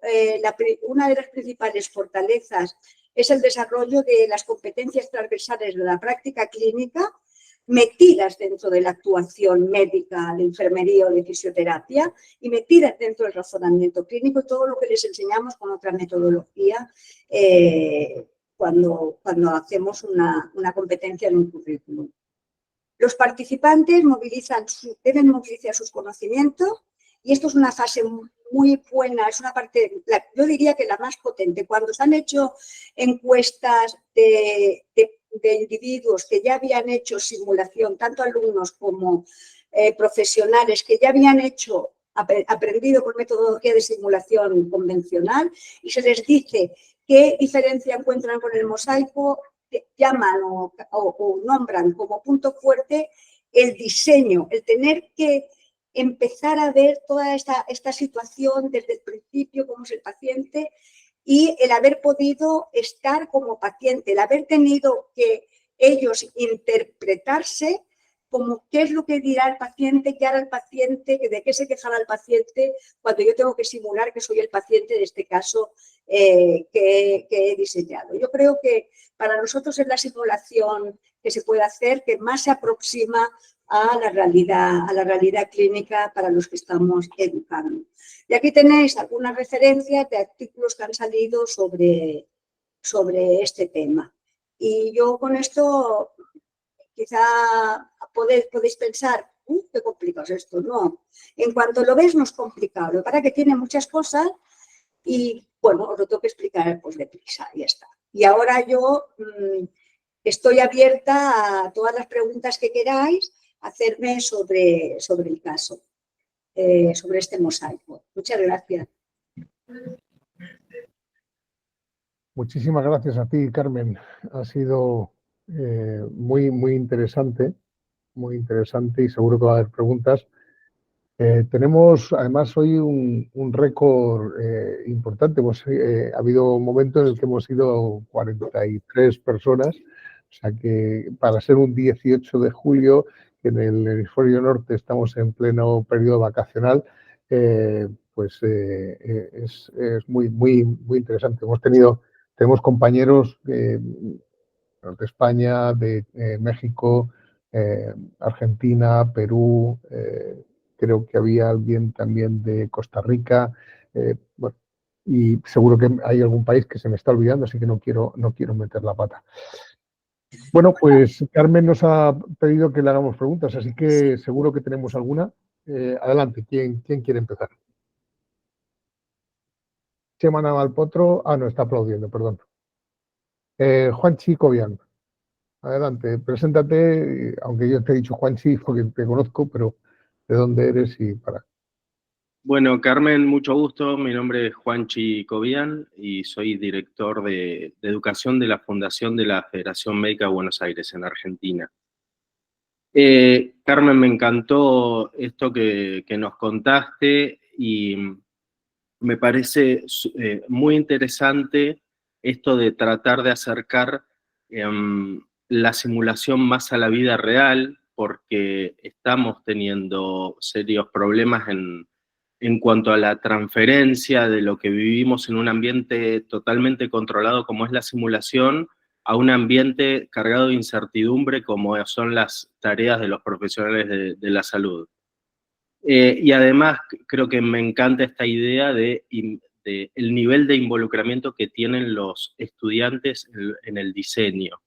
A: una de las principales fortalezas es el desarrollo de las competencias transversales de la práctica clínica metidas dentro de la actuación médica, de enfermería o de fisioterapia y metidas dentro del razonamiento clínico y todo lo que les enseñamos con otra metodología cuando hacemos una competencia en un currículum. Los participantes deben movilizar sus conocimientos y esto es una fase muy buena, es una parte, yo diría que la más potente. Cuando se han hecho encuestas de individuos que ya habían hecho simulación, tanto alumnos como profesionales que ya habían aprendido con metodología de simulación convencional y se les dice qué diferencia encuentran con el mosaico, llaman o nombran como punto fuerte el diseño, el tener que empezar a ver toda esta situación desde el principio, cómo es el paciente y el haber podido estar como paciente, el haber tenido que ellos interpretarse como qué es lo que dirá el paciente, qué hará el paciente, de qué se quejará el paciente cuando yo tengo que simular que soy el paciente de este caso que he diseñado. Yo creo que para nosotros es la simulación que se puede hacer que más se aproxima a la realidad clínica para los que estamos educando. Y aquí tenéis algunas referencias de artículos que han salido sobre este tema. Y yo con esto quizá podéis pensar, qué complicado es esto. No, en cuanto lo ves no es complicado. Lo que pasa es que tiene muchas cosas y, bueno, os lo tengo que explicar pues deprisa y ya está. Y ahora yo estoy abierta a todas las preguntas que queráis hacerme sobre el caso, sobre este mosaico. Muchas gracias.
B: Muchísimas gracias a ti, Carmen. Ha sido muy interesante y seguro que va a haber preguntas. Tenemos además hoy un récord importante. Ha habido un momento en el que hemos sido 43 personas, o sea que para ser un 18 de julio, que en el hemisferio norte estamos en pleno periodo vacacional, pues es muy interesante. Tenemos compañeros de España, de México, Argentina, Perú, creo que había alguien también de Costa Rica, bueno, y seguro que hay algún país que se me está olvidando, así que no quiero meter la pata. Bueno, pues Carmen nos ha pedido que le hagamos preguntas, así que seguro que tenemos alguna. Adelante, ¿quién quiere empezar? Chema Navalpotro, no, está aplaudiendo, perdón. Juanchi Cobian. Adelante, preséntate, aunque yo te he dicho Juanchi porque te conozco, pero ¿de dónde eres y para?
D: Bueno, Carmen, mucho gusto. Mi nombre es Juanchi Cobian y soy director de educación de la Fundación de la Federación Médica de Buenos Aires, en Argentina. Carmen, me encantó esto que nos contaste y me parece muy interesante esto de tratar de acercar la simulación más a la vida real, porque estamos teniendo serios problemas en cuanto a la transferencia de lo que vivimos en un ambiente totalmente controlado como es la simulación, a un ambiente cargado de incertidumbre como son las tareas de los profesionales de la salud. Y además creo que me encanta esta idea de el nivel de involucramiento que tienen los estudiantes en el diseño.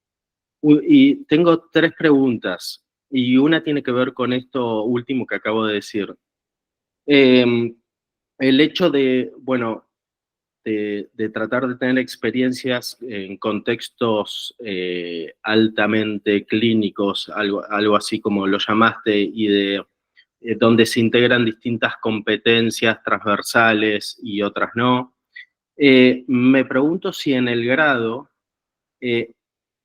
D: Y tengo 3 preguntas, y una tiene que ver con esto último que acabo de decir. El hecho de, bueno, de tratar de tener experiencias en contextos altamente clínicos, algo así como lo llamaste, y de donde se integran distintas competencias transversales y otras no. Me pregunto si en el grado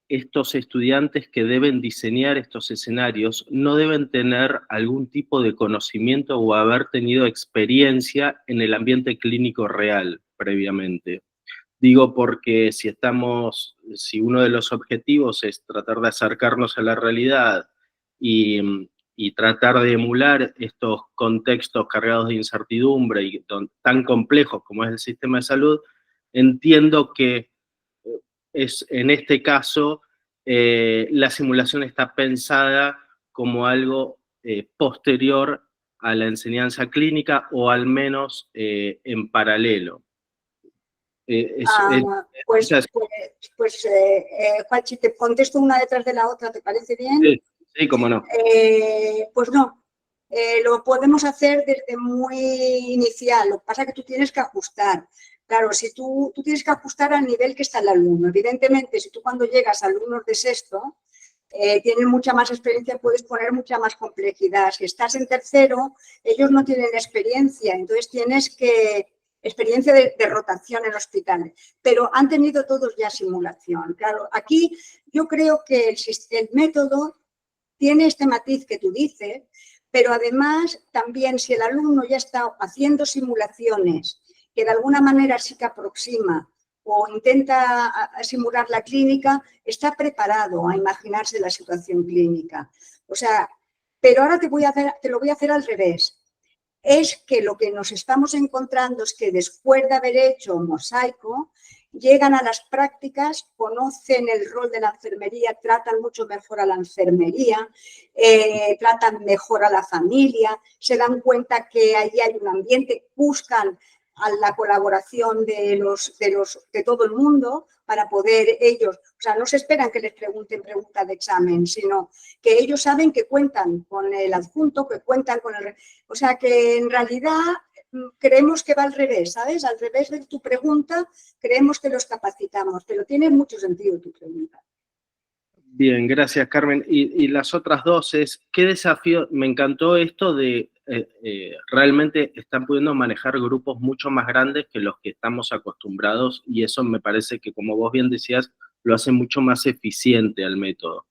D: estos estudiantes que deben diseñar estos escenarios no deben tener algún tipo de conocimiento o haber tenido experiencia en el ambiente clínico real previamente. Digo porque si uno de los objetivos es tratar de acercarnos a la realidad y tratar de emular estos contextos cargados de incertidumbre y tan complejos como es el sistema de salud, entiendo que en este caso la simulación está pensada como algo posterior a la enseñanza clínica o al menos en paralelo.
A: Juanchi, te contesto una detrás de la otra, ¿te parece bien?
D: Sí, cómo no.
A: Pues no, lo podemos hacer desde muy inicial, lo que pasa es que tú tienes que ajustar. Claro, si tú tienes que ajustar al nivel que está el alumno. Evidentemente, si tú cuando llegas a alumnos de sexto, tienen mucha más experiencia, puedes poner mucha más complejidad. Si estás en tercero, ellos no tienen experiencia, entonces tienes experiencia de rotación en hospitales, pero han tenido todos ya simulación. Claro, aquí yo creo que el método tiene este matiz que tú dices, pero además también si el alumno ya está haciendo simulaciones que de alguna manera sí que aproxima o intenta simular la clínica, está preparado a imaginarse la situación clínica. O sea, pero ahora te lo voy a hacer al revés. Es que lo que nos estamos encontrando es que después de haber hecho mosaico, llegan a las prácticas, conocen el rol de la enfermería, tratan mucho mejor a la enfermería, tratan mejor a la familia, se dan cuenta que allí hay un ambiente, buscan a la colaboración de todo el mundo para poder ellos, o sea, no se esperan que les pregunten preguntas de examen, sino que ellos saben que cuentan con el adjunto, que cuentan con el... O sea, que en realidad creemos que va al revés, ¿sabes? Al revés de tu pregunta, creemos que los capacitamos, pero tiene mucho sentido tu pregunta.
D: Bien, gracias, Carmen. Y las otras dos es, ¿qué desafío? Me encantó esto de realmente están pudiendo manejar grupos mucho más grandes que los que estamos acostumbrados y eso me parece que, como vos bien decías, lo hace mucho más eficiente al método.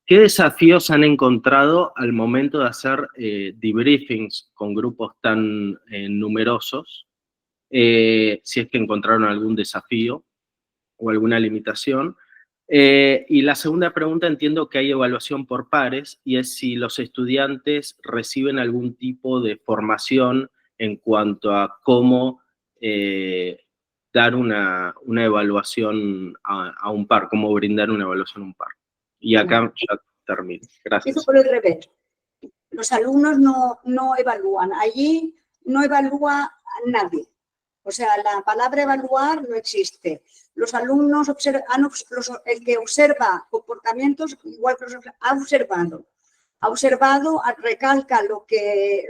D: ¿Qué desafíos han encontrado al momento de hacer debriefings con grupos tan numerosos? Si es que encontraron algún desafío o alguna limitación. Y la segunda pregunta, entiendo que hay evaluación por pares, y es si los estudiantes reciben algún tipo de formación en cuanto a cómo dar una evaluación a un par, cómo brindar una evaluación a un par. Y acá ya termino. Gracias.
A: Eso por el revés. Los alumnos no evalúan. Allí no evalúa a nadie. O sea, la palabra evaluar no existe. Los alumnos el que observa comportamientos, igual que los ha observado, recalca lo que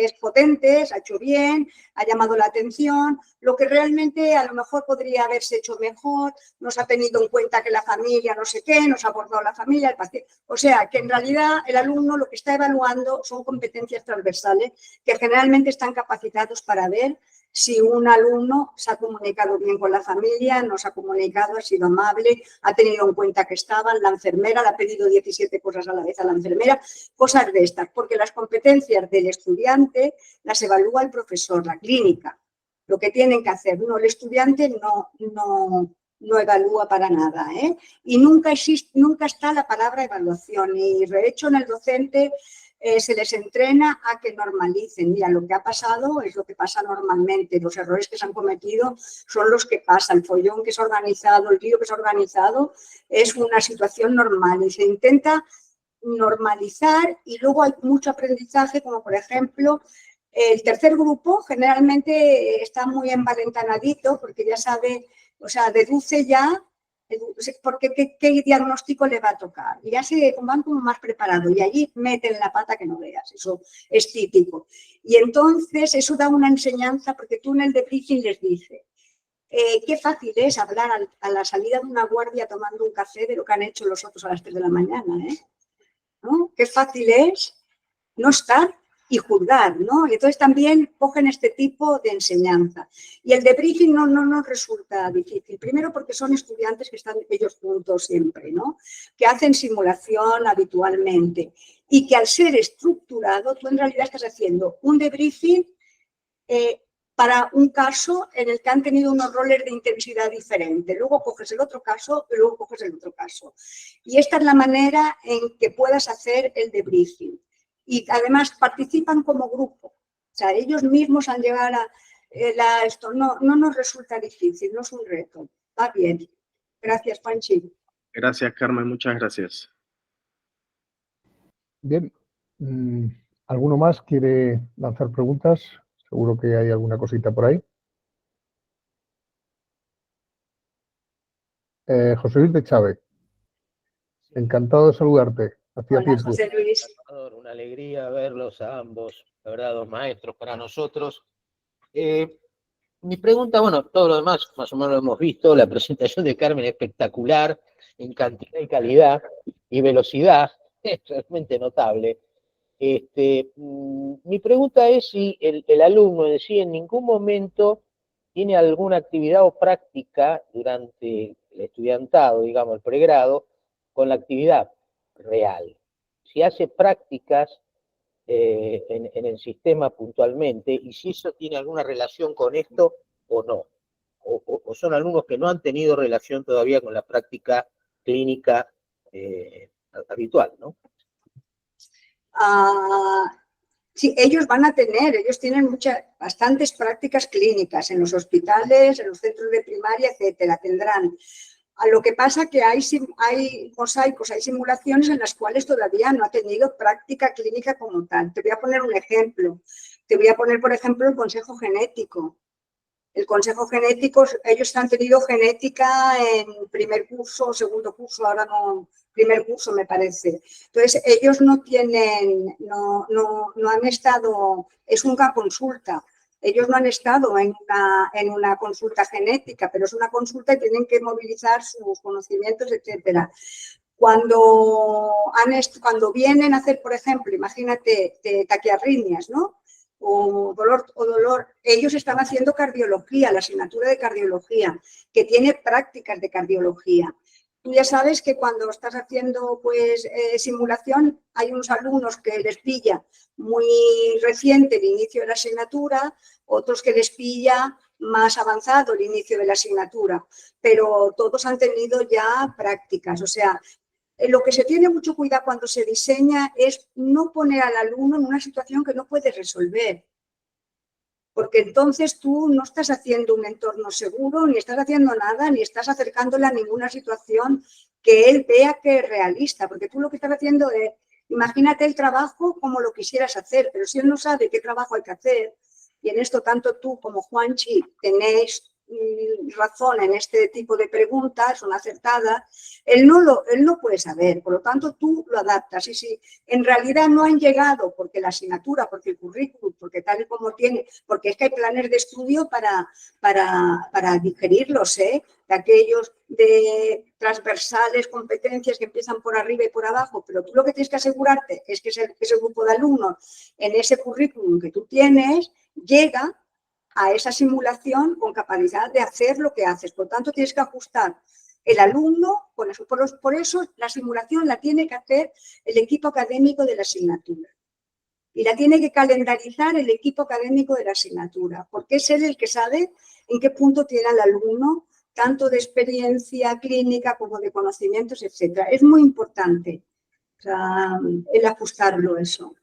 A: es potente, se ha hecho bien, ha llamado la atención, lo que realmente a lo mejor podría haberse hecho mejor, nos ha tenido en cuenta que la familia no sé qué, nos ha abordado la familia, el paciente. O sea, que en realidad el alumno lo que está evaluando son competencias transversales que generalmente están capacitados para ver si un alumno se ha comunicado bien con la familia, no se ha comunicado, ha sido amable, ha tenido en cuenta que estaban, la enfermera le ha pedido 17 cosas a la vez a la enfermera, cosas de estas, porque las competencias del estudiante las evalúa el profesor, la clínica, lo que tienen que hacer. No, el estudiante no evalúa para nada, ¿eh? Y nunca está la palabra evaluación, y de hecho en el docente se les entrena a que normalicen. Mira, lo que ha pasado es lo que pasa normalmente, los errores que se han cometido son los que pasan, el follón que se ha organizado, el lío que se ha organizado es una situación normal y se intenta normalizar y luego hay mucho aprendizaje, como por ejemplo el tercer grupo generalmente está muy envalentonadito porque ya sabe, o sea, deduce ya porque qué diagnóstico le va a tocar. Y ya se van como más preparados y allí meten la pata que no veas, eso es típico. Y entonces eso da una enseñanza porque tú en el debriefing les dices, qué fácil es hablar a la salida de una guardia tomando un café de lo que han hecho los otros a las 3 de la mañana, ¿no? Qué fácil es no estar y juzgar, ¿no? Y entonces también cogen este tipo de enseñanza. Y el debriefing no nos resulta difícil. Primero porque son estudiantes que están ellos juntos siempre, ¿no? Que hacen simulación habitualmente y que al ser estructurado, tú en realidad estás haciendo un debriefing para un caso en el que han tenido unos roles de intensidad diferentes. Luego coges el otro caso y luego coges el otro caso. Y esta es la manera en que puedas hacer el debriefing. Y además participan como grupo. O sea, ellos mismos al llegar a esto no nos resulta difícil, no es un reto. Va bien. Gracias, Panchi.
D: Gracias, Carmen. Muchas gracias.
B: Bien. ¿Alguno más quiere lanzar preguntas? Seguro que hay alguna cosita por ahí. José Luis de Chávez. Encantado de saludarte.
A: Hola, José Luis.
E: Una alegría verlos a ambos, la verdad, dos maestros para nosotros. Mi pregunta, bueno, todo lo demás más o menos lo hemos visto, la presentación de Carmen es espectacular, en cantidad y calidad, y velocidad, es realmente notable. Mi pregunta es si el alumno en sí en ningún momento tiene alguna actividad o práctica durante el estudiantado, digamos, el pregrado, con la actividad real. Si hace prácticas en el sistema puntualmente y si eso tiene alguna relación con esto o no. O son alumnos que no han tenido relación todavía con la práctica clínica habitual, ¿no?
A: Sí, ellos van a tener, ellos tienen bastantes prácticas clínicas en los hospitales, en los centros de primaria, etcétera, tendrán. A lo que pasa que hay mosaicos, hay simulaciones en las cuales todavía no ha tenido práctica clínica como tal. Te voy a poner un ejemplo. Te voy a poner, por ejemplo, el consejo genético. El consejo genético, ellos han tenido genética en primer curso, segundo curso, ahora no, primer curso me parece. Entonces, ellos no han estado, es una consulta. Ellos no han estado en una consulta genética, pero es una consulta y tienen que movilizar sus conocimientos, etcétera. Cuando vienen a hacer, por ejemplo, imagínate, taquiarritmias, ¿no? O dolor, ellos están haciendo cardiología, la asignatura de cardiología, que tiene prácticas de cardiología. Tú ya sabes que cuando estás haciendo pues, simulación, hay unos alumnos que les pilla muy reciente el inicio de la asignatura, otros que les pilla más avanzado el inicio de la asignatura, pero todos han tenido ya prácticas. O sea, lo que se tiene mucho cuidado cuando se diseña es no poner al alumno en una situación que no puede resolver. Porque entonces tú no estás haciendo un entorno seguro, ni estás haciendo nada, ni estás acercándole a ninguna situación que él vea que es realista. Porque tú lo que estás haciendo es, imagínate el trabajo como lo quisieras hacer, pero si él no sabe qué trabajo hay que hacer, y en esto tanto tú como Juanchi tenéis razón en este tipo de preguntas, son acertadas, él no puede saber, por lo tanto tú lo adaptas. Y si en realidad no han llegado porque la asignatura, porque el currículum, porque tal y como tiene, porque es que hay planes de estudio para digerirlos, de aquellos de transversales, competencias que empiezan por arriba y por abajo, pero tú lo que tienes que asegurarte es que ese grupo de alumnos en ese currículum que tú tienes llega a esa simulación con capacidad de hacer lo que haces. Por tanto, tienes que ajustar el alumno con eso. Por eso, la simulación la tiene que hacer el equipo académico de la asignatura. Y la tiene que calendarizar el equipo académico de la asignatura, porque es él el que sabe en qué punto tiene el alumno, tanto de experiencia clínica como de conocimientos, etc. Es muy importante, o sea, el ajustarlo eso.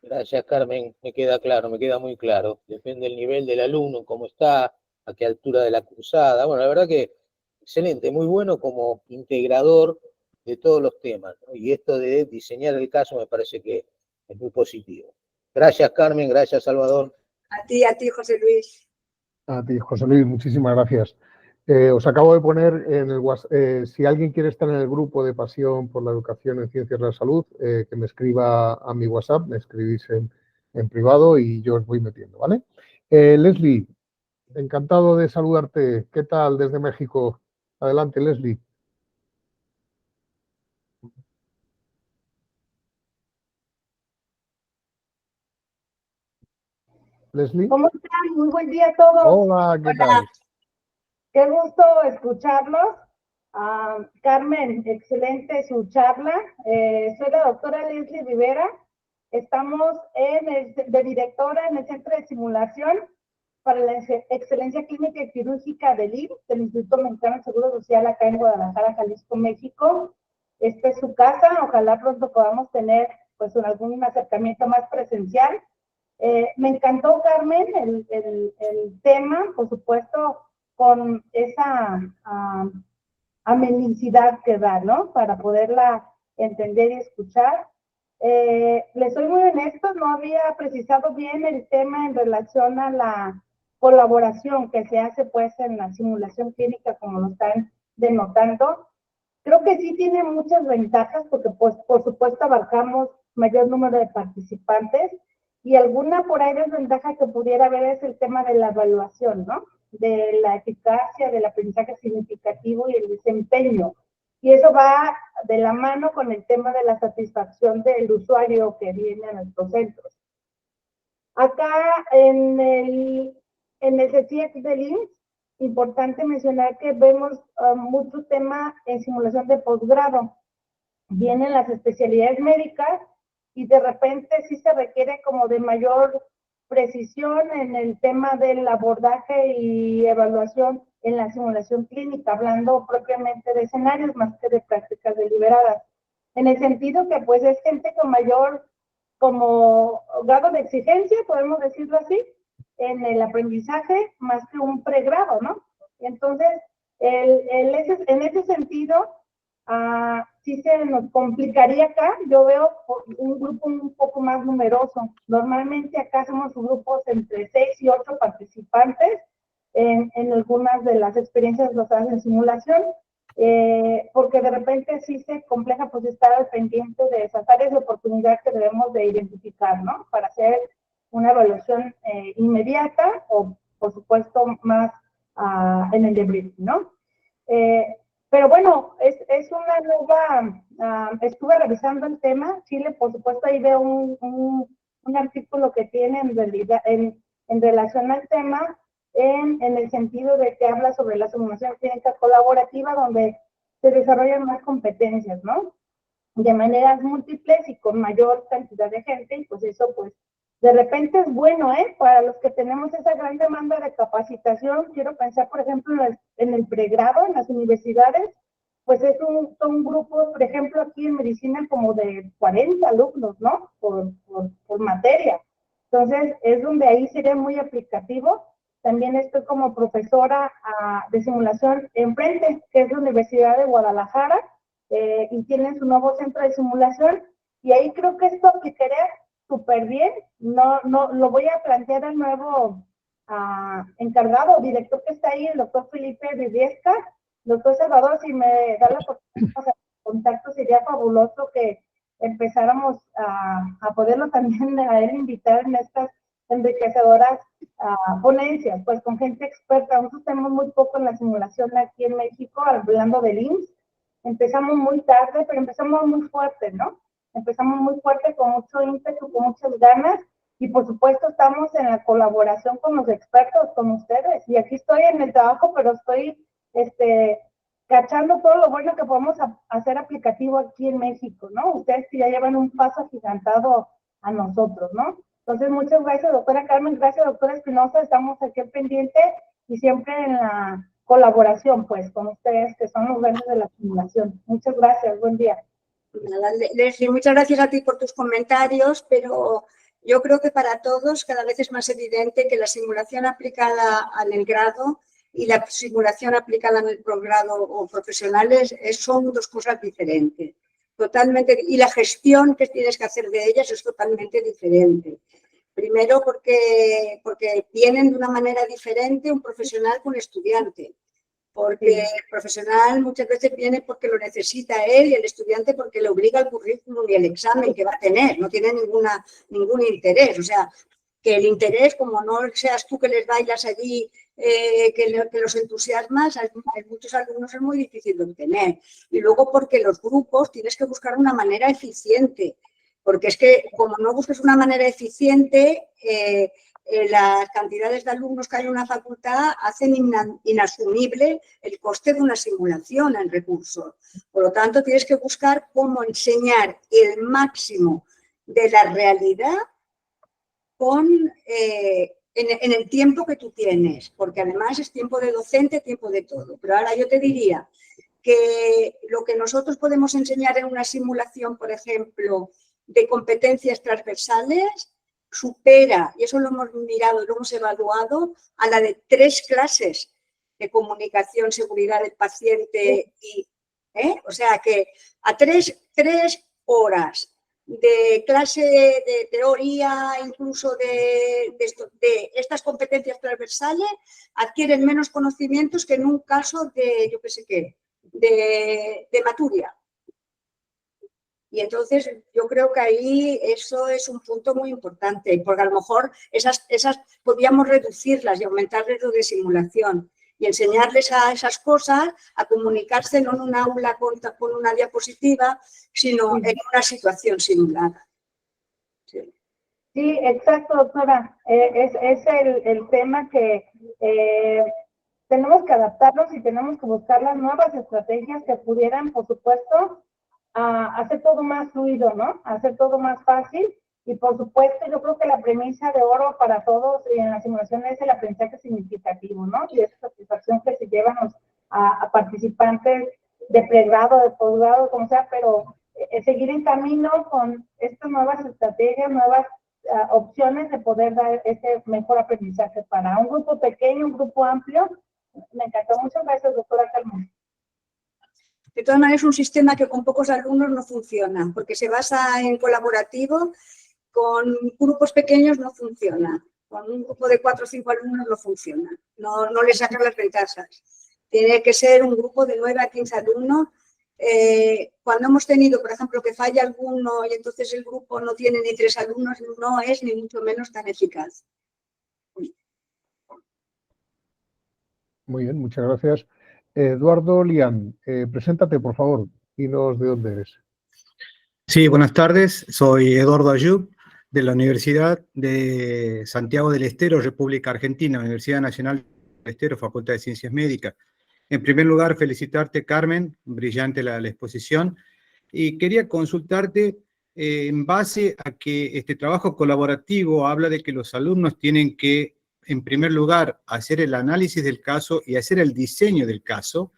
E: Gracias, Carmen. Me queda claro, me queda muy claro. Depende del nivel del alumno, cómo está, a qué altura de la cursada. Bueno, la verdad que excelente, muy bueno como integrador de todos los temas, ¿no? Y esto de diseñar el caso me parece que es muy positivo. Gracias, Carmen. Gracias, Salvador.
A: A ti, José Luis.
B: A ti, José Luis, muchísimas gracias. Os acabo de poner en el WhatsApp, si alguien quiere estar en el grupo de Pasión por la Educación en Ciencias de la Salud, que me escriba a mi WhatsApp, me escribís en privado y yo os voy metiendo, ¿vale? Leslie, encantado de saludarte. ¿Qué tal desde México? Adelante, Leslie. Leslie.
F: ¿Cómo están? Muy buen día a todos.
B: Hola, ¿qué tal?
F: Qué gusto escucharlos. Carmen, excelente su charla. Soy la doctora Leslie Rivera. Estamos de directora en el Centro de Simulación para la Excelencia Clínica y Quirúrgica del IMSS, del Instituto Mexicano de Seguro Social, acá en Guadalajara, Jalisco, México. Esta es su casa. Ojalá pronto podamos tener pues algún acercamiento más presencial. Me encantó, Carmen, el tema, por supuesto, con esa amenicidad que da, ¿no? Para poderla entender y escuchar. Les soy muy honesto, no había precisado bien el tema en relación a la colaboración que se hace, pues, en la simulación clínica, como lo están denotando. Creo que sí tiene muchas ventajas, porque, pues, por supuesto, abarcamos mayor número de participantes, y alguna por ahí desventaja que pudiera haber es el tema de la evaluación, ¿no? De la eficacia, del aprendizaje significativo y el desempeño. Y eso va de la mano con el tema de la satisfacción del usuario que viene a nuestros centros. Acá en el CECIEC del IMSS, importante mencionar que vemos mucho tema en simulación de posgrado. Vienen las especialidades médicas y de repente sí se requiere como de mayor precisión en el tema del abordaje y evaluación en la simulación clínica, hablando propiamente de escenarios más que de prácticas deliberadas. En el sentido que pues es gente con mayor como grado de exigencia, podemos decirlo así, en el aprendizaje más que un pregrado, ¿no? Entonces, en ese sentido, sí se nos complicaría acá. Yo veo un grupo un poco más numeroso. Normalmente acá somos grupos entre 6 y 8 participantes en algunas de las experiencias basadas en simulación, porque de repente sí se compleja pues estar al pendiente de esas áreas de oportunidad que debemos de identificar, ¿no? Para hacer una evaluación inmediata o, por supuesto, más en el debrief, ¿no? Pero bueno, es una nueva, estuve revisando el tema, Chile, por supuesto, ahí veo un artículo que tiene en realidad, en relación al tema, en el sentido de que habla sobre la simulación clínica colaborativa, donde se desarrollan más competencias, ¿no? De maneras múltiples y con mayor cantidad de gente, y pues eso, pues, de repente es bueno, ¿eh? Para los que tenemos esa gran demanda de capacitación, quiero pensar, por ejemplo, en el pregrado, en las universidades, pues es son grupos, por ejemplo, aquí en medicina, como de 40 alumnos, ¿no? Por materia. Entonces, es donde ahí sería muy aplicativo. También estoy como profesora de simulación enfrente, que es la Universidad de Guadalajara, y tienen su nuevo centro de simulación, y ahí creo que esto aplicaría súper bien. No, lo voy a plantear al nuevo encargado, director que está ahí, el doctor Felipe Viviesca. Doctor Salvador, si me da la oportunidad de pasar contacto, sería fabuloso que empezáramos a poderlo también a él invitar en estas enriquecedoras ponencias, pues con gente experta. Nosotros tenemos muy poco en la simulación aquí en México, hablando del IMSS. Empezamos muy tarde, pero empezamos muy fuerte, ¿no? Empezamos muy fuerte, con mucho ímpetu, con muchas ganas, y por supuesto estamos en la colaboración con los expertos, con ustedes. Y aquí estoy en el trabajo, pero estoy cachando todo lo bueno que podemos hacer aplicativo aquí en México, ¿no? Ustedes que ya llevan un paso agigantado a nosotros, ¿no? Entonces, muchas gracias, doctora Carmen, gracias, doctora Espinosa, estamos aquí al pendiente y siempre en la colaboración, pues, con ustedes, que son los grandes de la simulación. Muchas gracias, buen día.
A: Leslie, muchas gracias a ti por tus comentarios, pero yo creo que para todos cada vez es más evidente que la simulación aplicada en el grado y la simulación aplicada en el posgrado o profesionales son dos cosas diferentes. Totalmente, y la gestión que tienes que hacer de ellas es totalmente diferente. Primero porque vienen de una manera diferente un profesional con estudiante. Porque el profesional muchas veces viene porque lo necesita él y el estudiante porque le obliga el currículum y el examen que va a tener, no tiene ningún interés. O sea, que el interés, como no seas tú que les bailas allí, que los entusiasmas, hay muchos alumnos es muy difícil de obtener. Y luego porque los grupos tienes que buscar una manera eficiente, porque es que como no busques una manera eficiente, las cantidades de alumnos que hay en una facultad hacen inasumible el coste de una simulación en recursos. Por lo tanto, tienes que buscar cómo enseñar el máximo de la realidad en el tiempo que tú tienes, porque además es tiempo de docente, tiempo de todo. Pero ahora yo te diría que lo que nosotros podemos enseñar en una simulación, por ejemplo, de competencias transversales, supera, y eso lo hemos mirado, lo hemos evaluado, a la de 3 clases de comunicación, seguridad del paciente, o sea que a 3 horas de clase de teoría, incluso de estas competencias transversales, adquieren menos conocimientos que en un caso de, yo qué sé qué, de maturia. Y entonces yo creo que ahí eso es un punto muy importante, porque a lo mejor esas podríamos reducirlas y aumentarles lo de simulación y enseñarles a esas cosas a comunicarse no en un aula con una diapositiva, sino en una situación simulada. Sí,
F: sí, exacto, doctora. Es el tema que tenemos que adaptarnos y tenemos que buscar las nuevas estrategias que pudieran, por supuesto, hacer todo más fluido, ¿no? Hacer todo más fácil. Y por supuesto, yo creo que la premisa de oro para todos en la simulación es el aprendizaje significativo, ¿no? Y esa satisfacción que se llevan a participantes de pregrado, de posgrado, como sea, pero seguir en camino con estas nuevas estrategias, nuevas opciones de poder dar ese mejor aprendizaje para un grupo pequeño, un grupo amplio. Me encantó. Muchas gracias, doctora Carmen.
A: De todas maneras, es un sistema que con pocos alumnos no funciona, porque se basa en colaborativo, con grupos pequeños no funciona, con un grupo de 4 o 5 alumnos no funciona, no le sacan las ventajas. Tiene que ser un grupo de 9 a 15 alumnos. Cuando hemos tenido, por ejemplo, que falla alguno y entonces el grupo no tiene ni 3 alumnos, no es ni mucho menos tan eficaz.
B: Muy bien, muchas gracias. Eduardo Lián, preséntate, por favor, y dinos de dónde eres.
G: Sí, buenas tardes. Soy Eduardo Ayub, de la Universidad de Santiago del Estero, República Argentina, Universidad Nacional del Estero, Facultad de Ciencias Médicas. En primer lugar, felicitarte, Carmen, brillante la exposición. Y quería consultarte en base a que este trabajo colaborativo habla de que los alumnos tienen que, en primer lugar, hacer el análisis del caso y hacer el diseño del caso.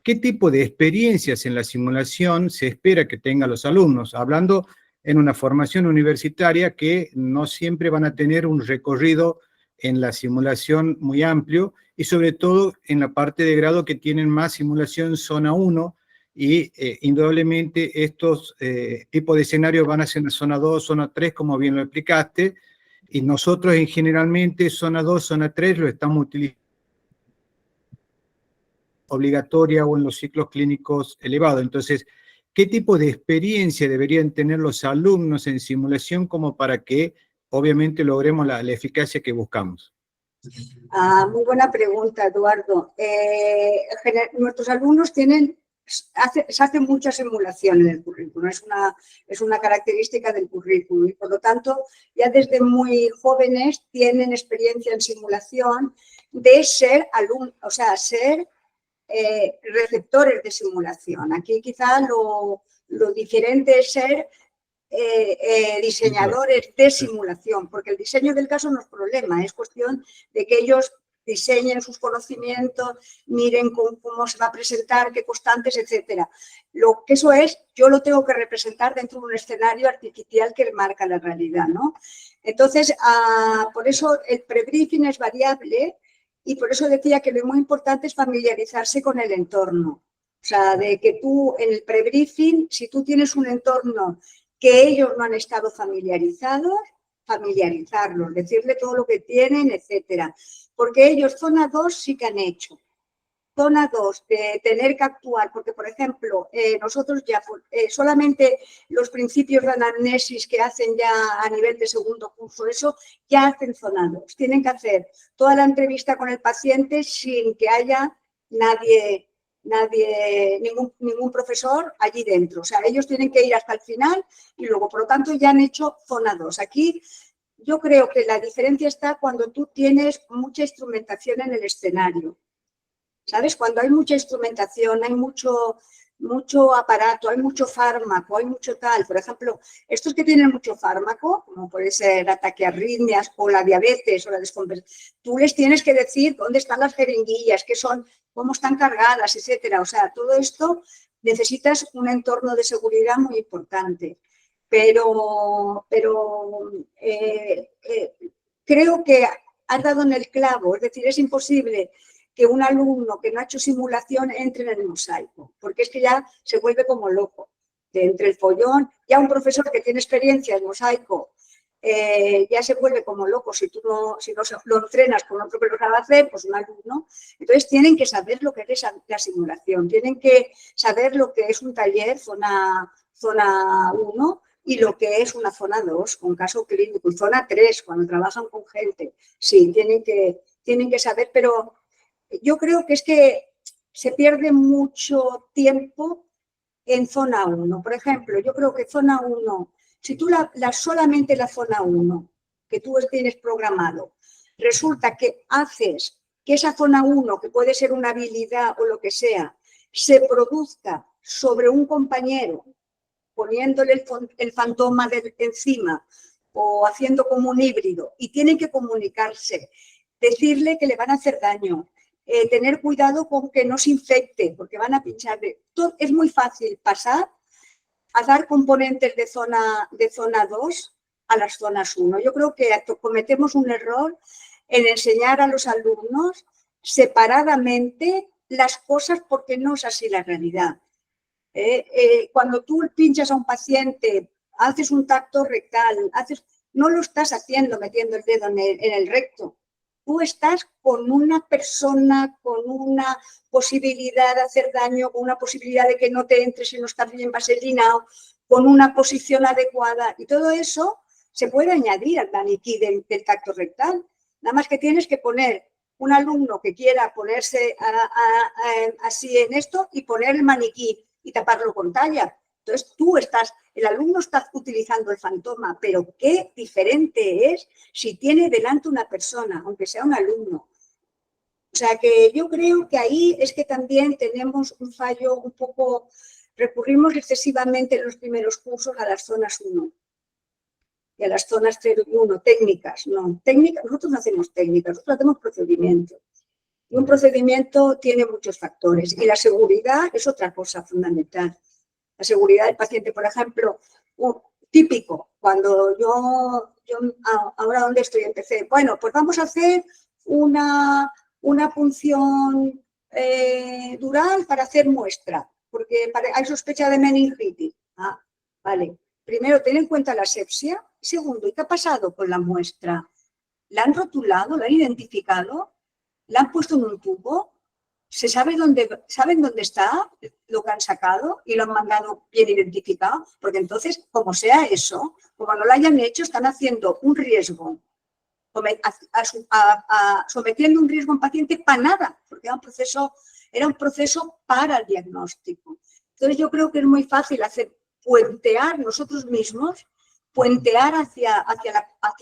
G: ¿Qué tipo de experiencias en la simulación se espera que tengan los alumnos? Hablando en una formación universitaria que no siempre van a tener un recorrido en la simulación muy amplio y sobre todo en la parte de grado que tienen más simulación zona 1 y indudablemente estos tipos de escenarios van a ser en zona 2, zona 3, como bien lo explicaste, y nosotros generalmente zona 2, zona 3 lo estamos utilizando obligatoria o en los ciclos clínicos elevados. Entonces, ¿qué tipo de experiencia deberían tener los alumnos en simulación como para que obviamente logremos la eficacia que buscamos?
A: Muy buena pregunta, Eduardo. Nuestros alumnos se hace mucha simulación en el currículum, es una característica del currículum y por lo tanto ya desde muy jóvenes tienen experiencia en simulación de ser alumnos, o sea, ser receptores de simulación. Aquí quizá lo diferente es ser diseñadores de simulación, porque el diseño del caso no es problema, es cuestión de que ellos diseñen sus conocimientos, miren cómo se va a presentar, qué constantes, etcétera. Lo que eso es, yo lo tengo que representar dentro de un escenario artificial que marca la realidad, ¿no? Entonces, por eso el prebriefing es variable y por eso decía que lo muy importante es familiarizarse con el entorno. O sea, de que tú en el prebriefing, si tú tienes un entorno que ellos no han estado familiarizarlos, decirle todo lo que tienen, etcétera. Porque ellos zona 2 sí que han hecho. Zona 2 de tener que actuar, porque por ejemplo, nosotros ya solamente los principios de anamnesis que hacen ya a nivel de segundo curso, eso ya hacen zona 2. Tienen que hacer toda la entrevista con el paciente sin que haya ningún profesor allí dentro. O sea, ellos tienen que ir hasta el final y luego, por lo tanto, ya han hecho zona 2. Aquí yo creo que la diferencia está cuando tú tienes mucha instrumentación en el escenario. ¿Sabes? Cuando hay mucha instrumentación, hay mucho aparato, hay mucho fármaco, hay mucho tal. Por ejemplo, estos que tienen mucho fármaco, como puede ser ataque a arritmias o la diabetes o la descompensación, tú les tienes que decir dónde están las jeringuillas, qué son, cómo están cargadas, etcétera. O sea, todo esto necesitas un entorno de seguridad muy importante. Pero creo que has dado en el clavo, es decir, es imposible que un alumno que no ha hecho simulación entre en el mosaico, porque es que ya se vuelve como loco. Entre el follón, ya un profesor que tiene experiencia en mosaico ya se vuelve como loco si no lo entrenas con otro que lo sabe hacer, pues un alumno. Entonces tienen que saber lo que es la simulación, tienen que saber lo que es un taller zona 1 y lo que es una zona 2 con caso clínico y zona 3 cuando trabajan con gente. Sí, tienen que saber, pero yo creo que es que se pierde mucho tiempo en zona 1. Por ejemplo, yo creo que zona 1, si tú solamente la zona 1 que tú tienes programado, resulta que haces que esa zona 1, que puede ser una habilidad o lo que sea, se produzca sobre un compañero, poniéndole el fantoma encima o haciendo como un híbrido y tienen que comunicarse, decirle que le van a hacer daño, tener cuidado con que no se infecte, porque van a pincharle. Es muy fácil pasar a dar componentes de zona 2 a las zonas 1. Yo creo que cometemos un error en enseñar a los alumnos separadamente las cosas porque no es así la realidad. Cuando tú pinchas a un paciente, haces un tacto rectal, no lo estás haciendo metiendo el dedo en el recto. Tú estás con una persona, con una posibilidad de hacer daño, con una posibilidad de que no te entres si no estás bien vaselinado, con una posición adecuada. Y todo eso se puede añadir al maniquí del tacto rectal. Nada más que tienes que poner un alumno que quiera ponerse así en esto y poner el maniquí y taparlo con talla. Entonces el alumno está utilizando el fantoma, pero qué diferente es si tiene delante una persona, aunque sea un alumno. O sea que yo creo que ahí es que también tenemos un fallo un poco, recurrimos excesivamente en los primeros cursos a las zonas 1 y a las zonas 0 y 1, técnicas, no, técnicas, nosotros no hacemos técnicas, nosotros hacemos procedimientos. Y un procedimiento tiene muchos factores y la seguridad es otra cosa fundamental. La seguridad del paciente, por ejemplo, típico, cuando yo ahora donde estoy empecé, bueno, pues vamos a hacer una punción dural para hacer muestra, porque hay sospecha de meningitis. Ah, vale. Primero, ten en cuenta la asepsia. Segundo, ¿y qué ha pasado con la muestra? ¿La han rotulado? ¿La han identificado? ¿La han puesto en un tubo? ¿Saben dónde está lo que han sacado y lo han mandado bien identificado? Porque entonces, como sea eso, como no lo hayan hecho, están haciendo un riesgo, sometiendo un riesgo a un paciente para nada, porque era un proceso para el diagnóstico. Entonces yo creo que es muy fácil puentear nosotros mismos, puentear hacia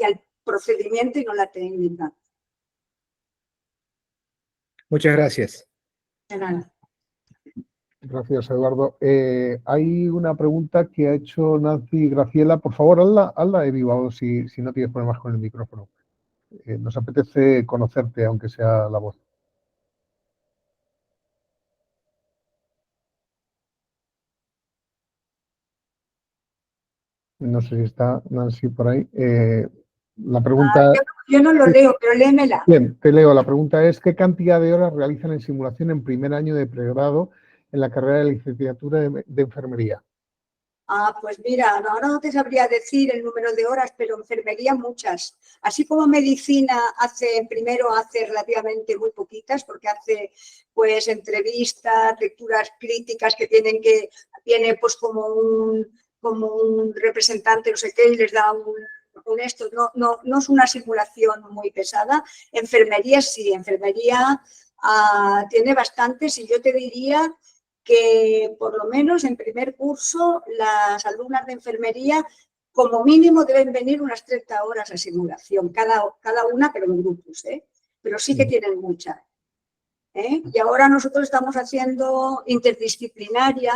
A: el procedimiento y no la técnica.
G: Muchas gracias.
A: De nada.
B: Gracias, Eduardo. Hay una pregunta que ha hecho Nancy Graciela. Por favor, hazla de viva voz si no tienes problemas con el micrófono. Nos apetece conocerte, aunque sea la voz. No sé si está Nancy por ahí. La pregunta...
A: Yo no lo leo, pero léemela.
B: Bien, te leo. La pregunta es, ¿qué cantidad de horas realizan en simulación en primer año de pregrado en la carrera de licenciatura de enfermería?
A: Pues mira, ahora no te sabría decir el número de horas, pero enfermería muchas. Así como medicina primero hace relativamente muy poquitas, porque hace pues entrevistas, lecturas críticas que tiene pues como un representante, no sé qué, y les da un esto. No es una simulación muy pesada. Enfermería sí, enfermería tiene bastantes y yo te diría que por lo menos en primer curso las alumnas de enfermería como mínimo deben venir unas 30 horas a simulación, cada una, pero en grupos, pero sí que tienen muchas. Y ahora nosotros estamos haciendo interdisciplinaria,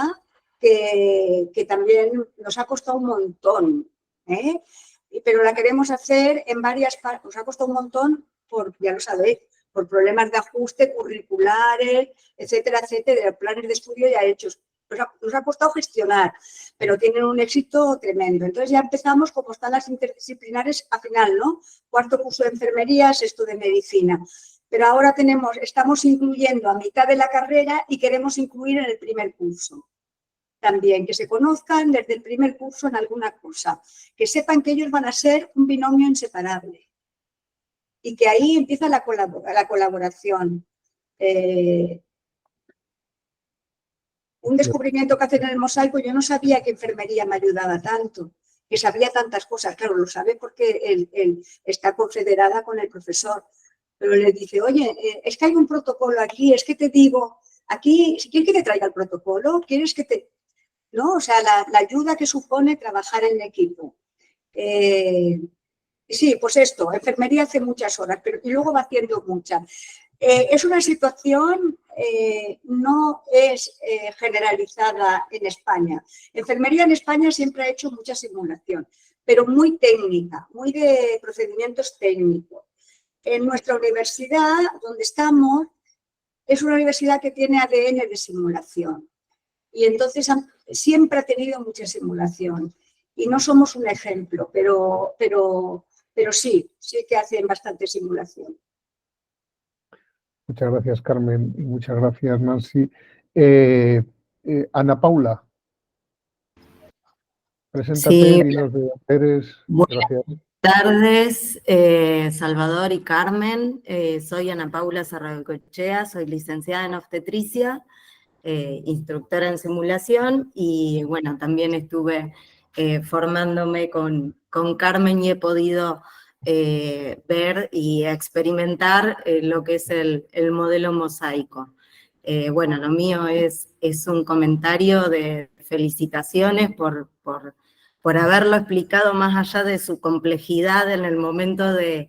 A: que también nos ha costado un montón, pero la queremos hacer en varias partes, nos ha costado un montón, ya lo sabéis, por problemas de ajuste curriculares, etcétera, etcétera, planes de estudio ya hechos. Nos ha costado gestionar, pero tienen un éxito tremendo. Entonces ya empezamos como están las interdisciplinares a final, ¿no? Cuarto curso de enfermería, sexto de medicina. Pero ahora estamos incluyendo a mitad de la carrera y queremos incluir en el primer curso. También que se conozcan desde el primer curso en alguna cosa, que sepan que ellos van a ser un binomio inseparable. Y que ahí empieza la colaboración. Un descubrimiento que hacen en el mosaico, yo no sabía que enfermería me ayudaba tanto, que sabía tantas cosas. Claro, lo sabe porque él está confederada con el profesor, pero le dice, oye, es que hay un protocolo aquí, es que te digo, aquí, si quieres que te traiga el protocolo, quieres que te... ¿No? O sea, la ayuda que supone trabajar en equipo. Sí, pues esto, enfermería hace muchas horas, y luego va haciendo muchas. Es una situación, no es generalizada en España. Enfermería en España siempre ha hecho mucha simulación, pero muy técnica, muy de procedimientos técnicos. En nuestra universidad, donde estamos, es una universidad que tiene ADN de simulación y entonces siempre ha tenido mucha simulación. Y no somos un ejemplo, pero sí que hacen bastante simulación.
B: Muchas gracias, Carmen, y muchas gracias, Nancy. Ana Paula, preséntate,
C: Sí,
B: dinos de dónde eres. Gracias.
C: Buenas tardes, Salvador y Carmen. Soy Ana Paula Sarragoicoechea, soy licenciada en obstetricia, instructora en simulación y bueno, también estuve formándome con Carmen y he podido ver y experimentar lo que es el modelo mosaico. Bueno, lo mío es un comentario de felicitaciones por haberlo explicado más allá de su complejidad en el momento de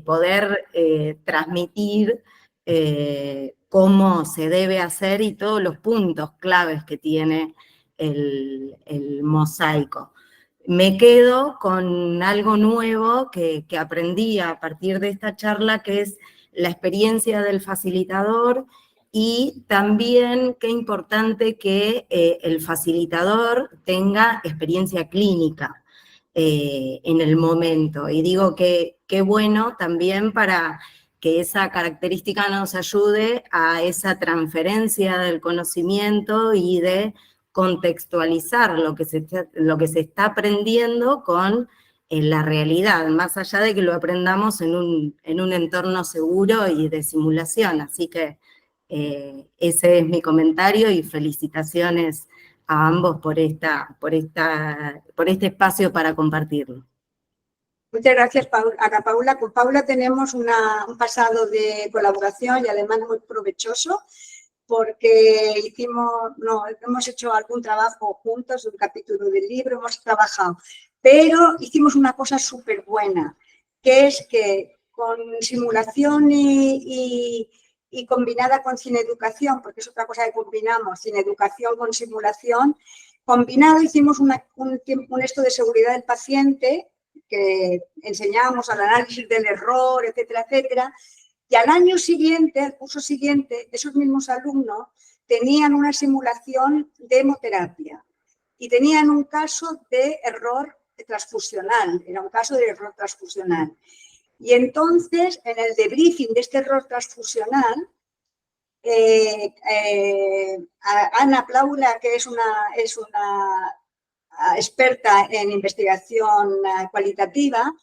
C: poder transmitir cómo se debe hacer y todos los puntos claves que tiene el mosaico. Me quedo con algo nuevo que aprendí a partir de esta charla, que es la experiencia del facilitador, y también qué importante que el facilitador tenga experiencia clínica en el momento. Y digo que qué bueno también para que esa característica nos ayude a esa transferencia del conocimiento y de contextualizar lo que se está aprendiendo con la realidad, más allá de que lo aprendamos en un entorno seguro y de simulación. Así que ese es mi comentario y felicitaciones a ambos por este espacio para compartirlo.
A: Muchas gracias, Paula. Con Paula tenemos un pasado de colaboración y además muy provechoso, porque hemos hecho algún trabajo juntos, un capítulo del libro, hemos trabajado, pero hicimos una cosa súper buena, que es que con simulación y combinada con cineeducación, porque es otra cosa que combinamos, cineeducación con simulación, combinado hicimos un esto de seguridad del paciente, que enseñábamos al análisis del error, etcétera, etcétera, y al año siguiente, al curso siguiente, esos mismos alumnos tenían una simulación de hemoterapia y tenían un caso de error transfusional, era un caso de error transfusional. Y entonces, en el debriefing de este error transfusional, Ana Plaula, que es una experta en investigación cualitativa,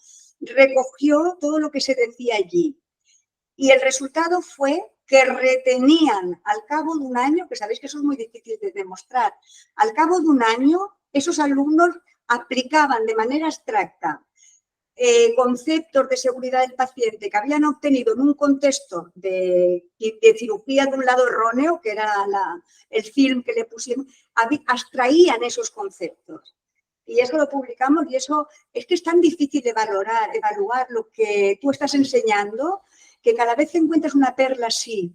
A: recogió todo lo que se decía allí. Y el resultado fue que retenían al cabo de un año, que sabéis que eso es muy difícil de demostrar, al cabo de un año esos alumnos aplicaban de manera abstracta conceptos de seguridad del paciente que habían obtenido en un contexto de cirugía de un lado erróneo, que era el film que le pusieron, abstraían esos conceptos. Y eso lo publicamos, y eso es que es tan difícil de evaluar lo que tú estás enseñando, que cada vez que encuentras una perla así,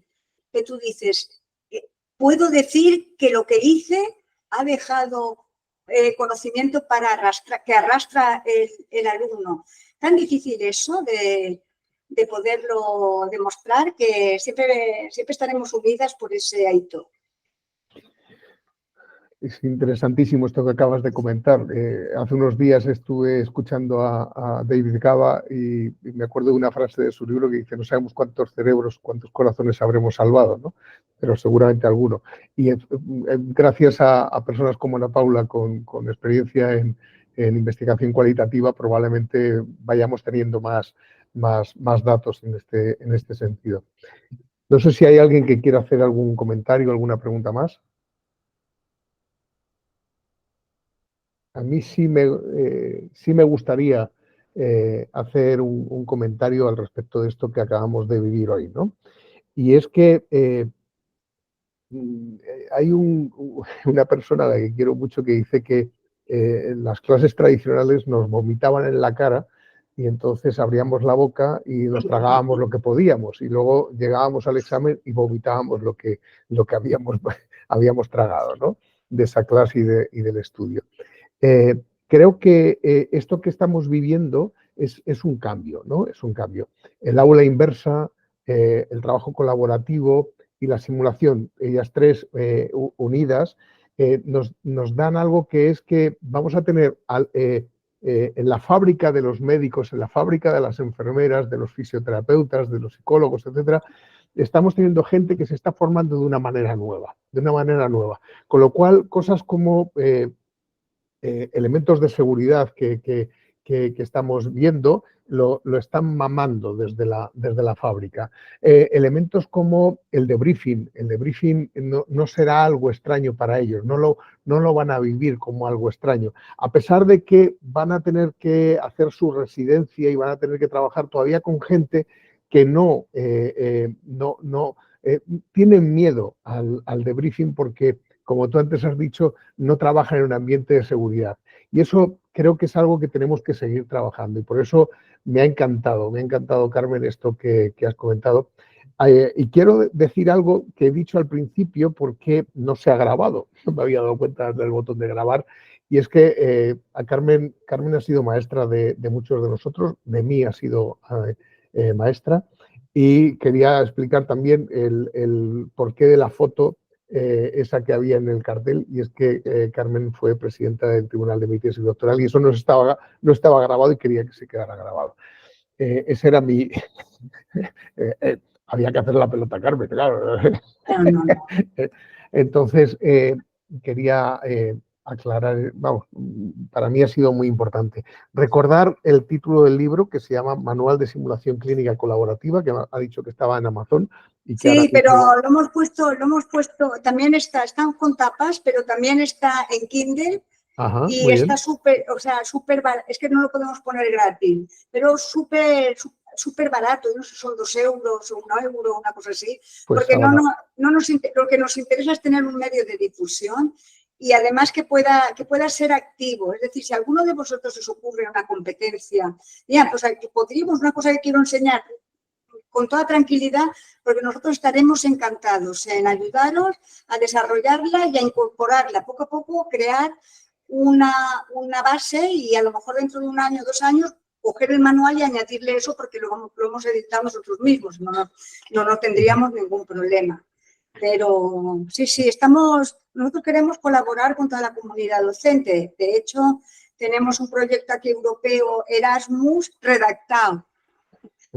A: que tú dices, puedo decir que lo que hice ha dejado conocimiento que arrastra el alumno. Tan difícil eso de poderlo demostrar, que siempre estaremos unidas por ese hito.
B: Es interesantísimo esto que acabas de comentar. Hace unos días estuve escuchando a David Gaba y me acuerdo de una frase de su libro que dice: no sabemos cuántos cerebros, cuántos corazones habremos salvado, ¿no? Pero seguramente alguno. Y gracias a personas como Ana Paula con experiencia en investigación cualitativa, probablemente vayamos teniendo más datos en este sentido. No sé si hay alguien que quiera hacer algún comentario, alguna pregunta más. A mí sí me gustaría hacer un comentario al respecto de esto que acabamos de vivir hoy, ¿no? Y es que hay una persona a la que quiero mucho que dice que en las clases tradicionales nos vomitaban en la cara y entonces abríamos la boca y nos tragábamos lo que podíamos y luego llegábamos al examen y vomitábamos lo que habíamos tragado, ¿no? De esa clase y del estudio. Creo que esto que estamos viviendo es un cambio, ¿no? Es un cambio. El aula inversa, el trabajo colaborativo y la simulación, ellas tres unidas, nos dan algo que es que vamos a tener en la fábrica de los médicos, en la fábrica de las enfermeras, de los fisioterapeutas, de los psicólogos, etcétera, estamos teniendo gente que se está formando de una manera nueva. Con lo cual, cosas como elementos de seguridad que estamos viendo lo están mamando desde la fábrica. Elementos como el debriefing no será algo extraño para ellos, no lo van a vivir como algo extraño, a pesar de que van a tener que hacer su residencia y van a tener que trabajar todavía con gente que tienen miedo al debriefing porque, como tú antes has dicho, no trabajan en un ambiente de seguridad. Y eso creo que es algo que tenemos que seguir trabajando. Y por eso me ha encantado, Carmen, esto que has comentado. Y quiero decir algo que he dicho al principio porque no se ha grabado. No me había dado cuenta del botón de grabar. Y es que Carmen ha sido maestra de muchos de nosotros, de mí ha sido maestra. Y quería explicar también el porqué de la foto esa que había en el cartel, y es que Carmen fue presidenta del Tribunal de Méritos y Doctoral y eso no estaba grabado y quería que se quedara grabado. Ese era mi... había que hacer la pelota a Carmen, claro.
A: No.
B: Entonces, quería aclarar, vamos, para mí ha sido muy importante. Recordar el título del libro, que se llama Manual de Simulación Clínica Colaborativa, que ha dicho que estaba en Amazon. Y que
A: sí, pero lo hemos puesto, también están con tapas, pero también está en Kindle. Ajá, y está súper, es que no lo podemos poner gratis, pero súper barato, no sé, son 2 euros o 1 euro, una cosa así, pues porque lo que nos interesa es tener un medio de difusión y además que pueda ser activo. Es decir, si a alguno de vosotros os ocurre una competencia, ya, pues podríamos, una cosa que quiero enseñar con toda tranquilidad, porque nosotros estaremos encantados en ayudaros a desarrollarla y a incorporarla, poco a poco crear una base y a lo mejor dentro de 1 año, 2 años, coger el manual y añadirle eso porque lo hemos editado nosotros mismos, no tendríamos ningún problema. Pero sí, nosotros queremos colaborar con toda la comunidad docente. De hecho, tenemos un proyecto aquí europeo, Erasmus, redactado,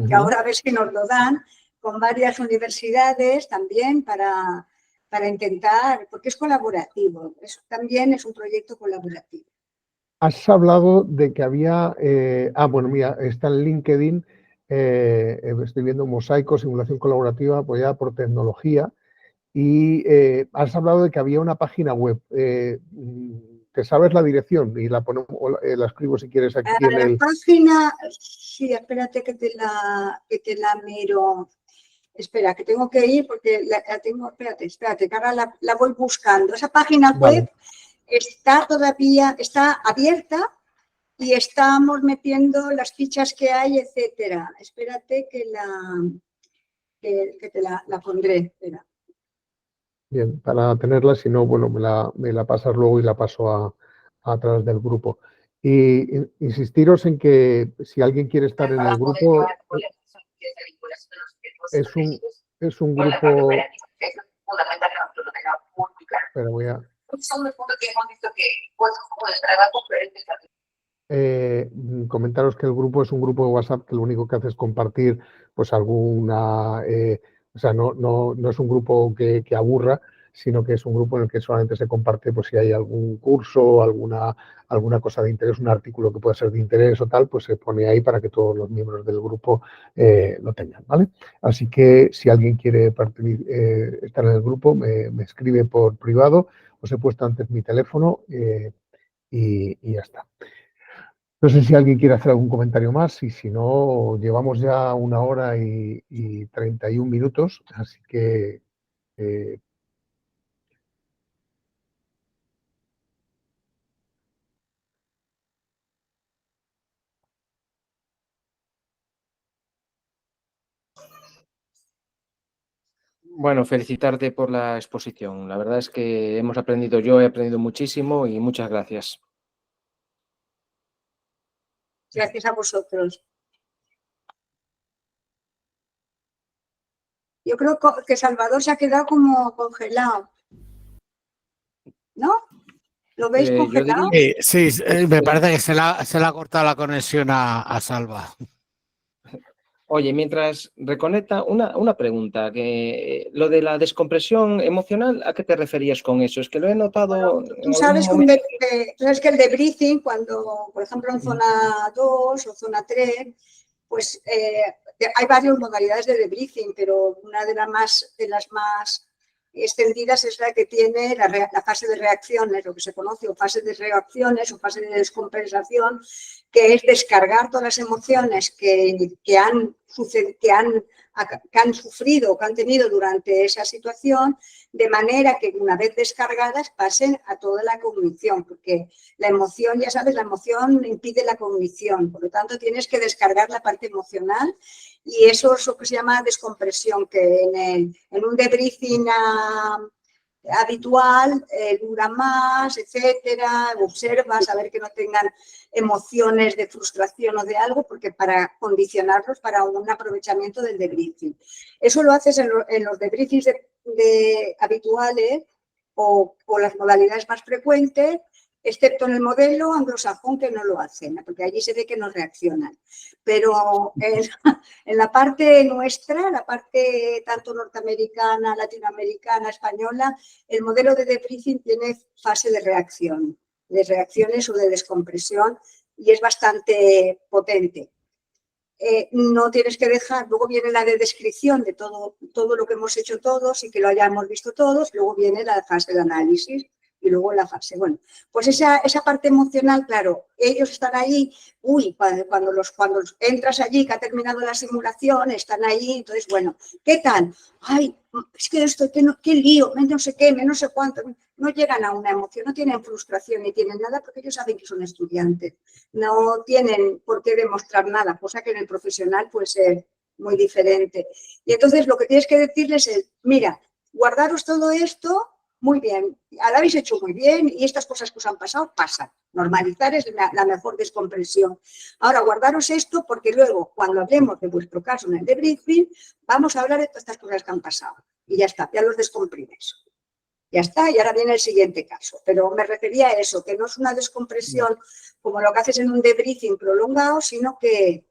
A: que ahora a ver si nos lo dan, con varias universidades también para intentar, porque es colaborativo, también es un proyecto colaborativo.
B: Has hablado de que había, bueno, mira, está en LinkedIn, estoy viendo Mosaico, simulación colaborativa apoyada por tecnología, y has hablado de que había una página web. ¿Te sabes la dirección? Y la ponemos, la escribo si quieres aquí en el...
A: La página, sí, espérate que te la miro. Espera, que tengo que ir porque la tengo, espérate, que ahora la voy buscando. Esa página web está abierta y estamos metiendo las fichas que hay, etcétera. Espérate que te la pondré. Espera.
B: Bien, para tenerla, si no, bueno, me la pasas luego y la paso a través del grupo. Y insistiros en que si alguien quiere estar en el grupo, es un grupo... Espera, voy a... comentaros que el grupo es un grupo de WhatsApp que lo único que hace es compartir pues alguna... o sea, no es un grupo que aburra, sino que es un grupo en el que solamente se comparte pues si hay algún curso, alguna cosa de interés, un artículo que pueda ser de interés o tal, pues se pone ahí para que todos los miembros del grupo lo tengan, ¿vale? Así que si alguien quiere estar en el grupo, me escribe por privado, os he puesto antes mi teléfono y ya está. No sé si alguien quiere hacer algún comentario más y si no, llevamos ya 1 hora y 31 minutos, así que...
H: Bueno, felicitarte por la exposición. La verdad es que yo he aprendido muchísimo y muchas gracias.
A: Gracias a vosotros. Yo creo que Salvador se ha quedado como congelado. ¿No? ¿Lo veis congelado?
I: Sí, me parece que se le ha cortado la conexión a Salva.
H: Oye, mientras reconecta, una pregunta, que lo de la descompresión emocional, ¿a qué te referías con eso? Es que lo he notado
A: Bueno,
H: en
A: tú
H: algún
A: sabes
H: momento.
A: tú sabes que el debriefing, cuando, por ejemplo, en zona 2 o zona 3, pues hay varias modalidades de debriefing, pero una de las más extendidas es la que tiene la fase de reacciones, lo que se conoce, o fase de reacciones o fase de descompensación, que es descargar todas las emociones que han sufrido o que han tenido durante esa situación, de manera que una vez descargadas pasen a toda la cognición, porque la emoción, ya sabes, la emoción impide la cognición, por lo tanto tienes que descargar la parte emocional y eso es lo que se llama descompresión, que en un debriefing habitual dura más, etcétera, observas a ver que no tengan emociones de frustración o de algo, porque para condicionarlos para un aprovechamiento del debriefing. Eso lo haces en los debriefings habituales o las modalidades más frecuentes, excepto en el modelo anglosajón, que no lo hacen, porque allí se ve que no reaccionan. Pero en la parte nuestra, la parte tanto norteamericana, latinoamericana, española, el modelo de debriefing tiene fase de reacción, de reacciones o de descompresión, y es bastante potente. No tienes que dejar, luego viene la de descripción de todo lo que hemos hecho todos y que lo hayamos visto todos, luego viene la fase de análisis y luego la fase. Bueno, pues esa parte emocional, claro, ellos están ahí, cuando entras allí, que ha terminado la simulación, están ahí, entonces, bueno, ¿qué tal? Ay, es que esto, qué lío, no sé qué, no sé cuánto. No llegan a una emoción, no tienen frustración ni tienen nada porque ellos saben que son estudiantes. No tienen por qué demostrar nada, cosa que en el profesional puede ser muy diferente. Y entonces lo que tienes que decirles es, mira, guardaros todo esto, muy bien, lo habéis hecho muy bien y estas cosas que os han pasado, pasan. Normalizar es la mejor descompresión. Ahora, guardaros esto porque luego, cuando hablemos de vuestro caso en el debriefing, vamos a hablar de todas estas cosas que han pasado. Y ya está, ya los descomprimes. Ya está, y ahora viene el siguiente caso. Pero me refería a eso, que no es una descompresión como lo que haces en un debriefing prolongado, sino que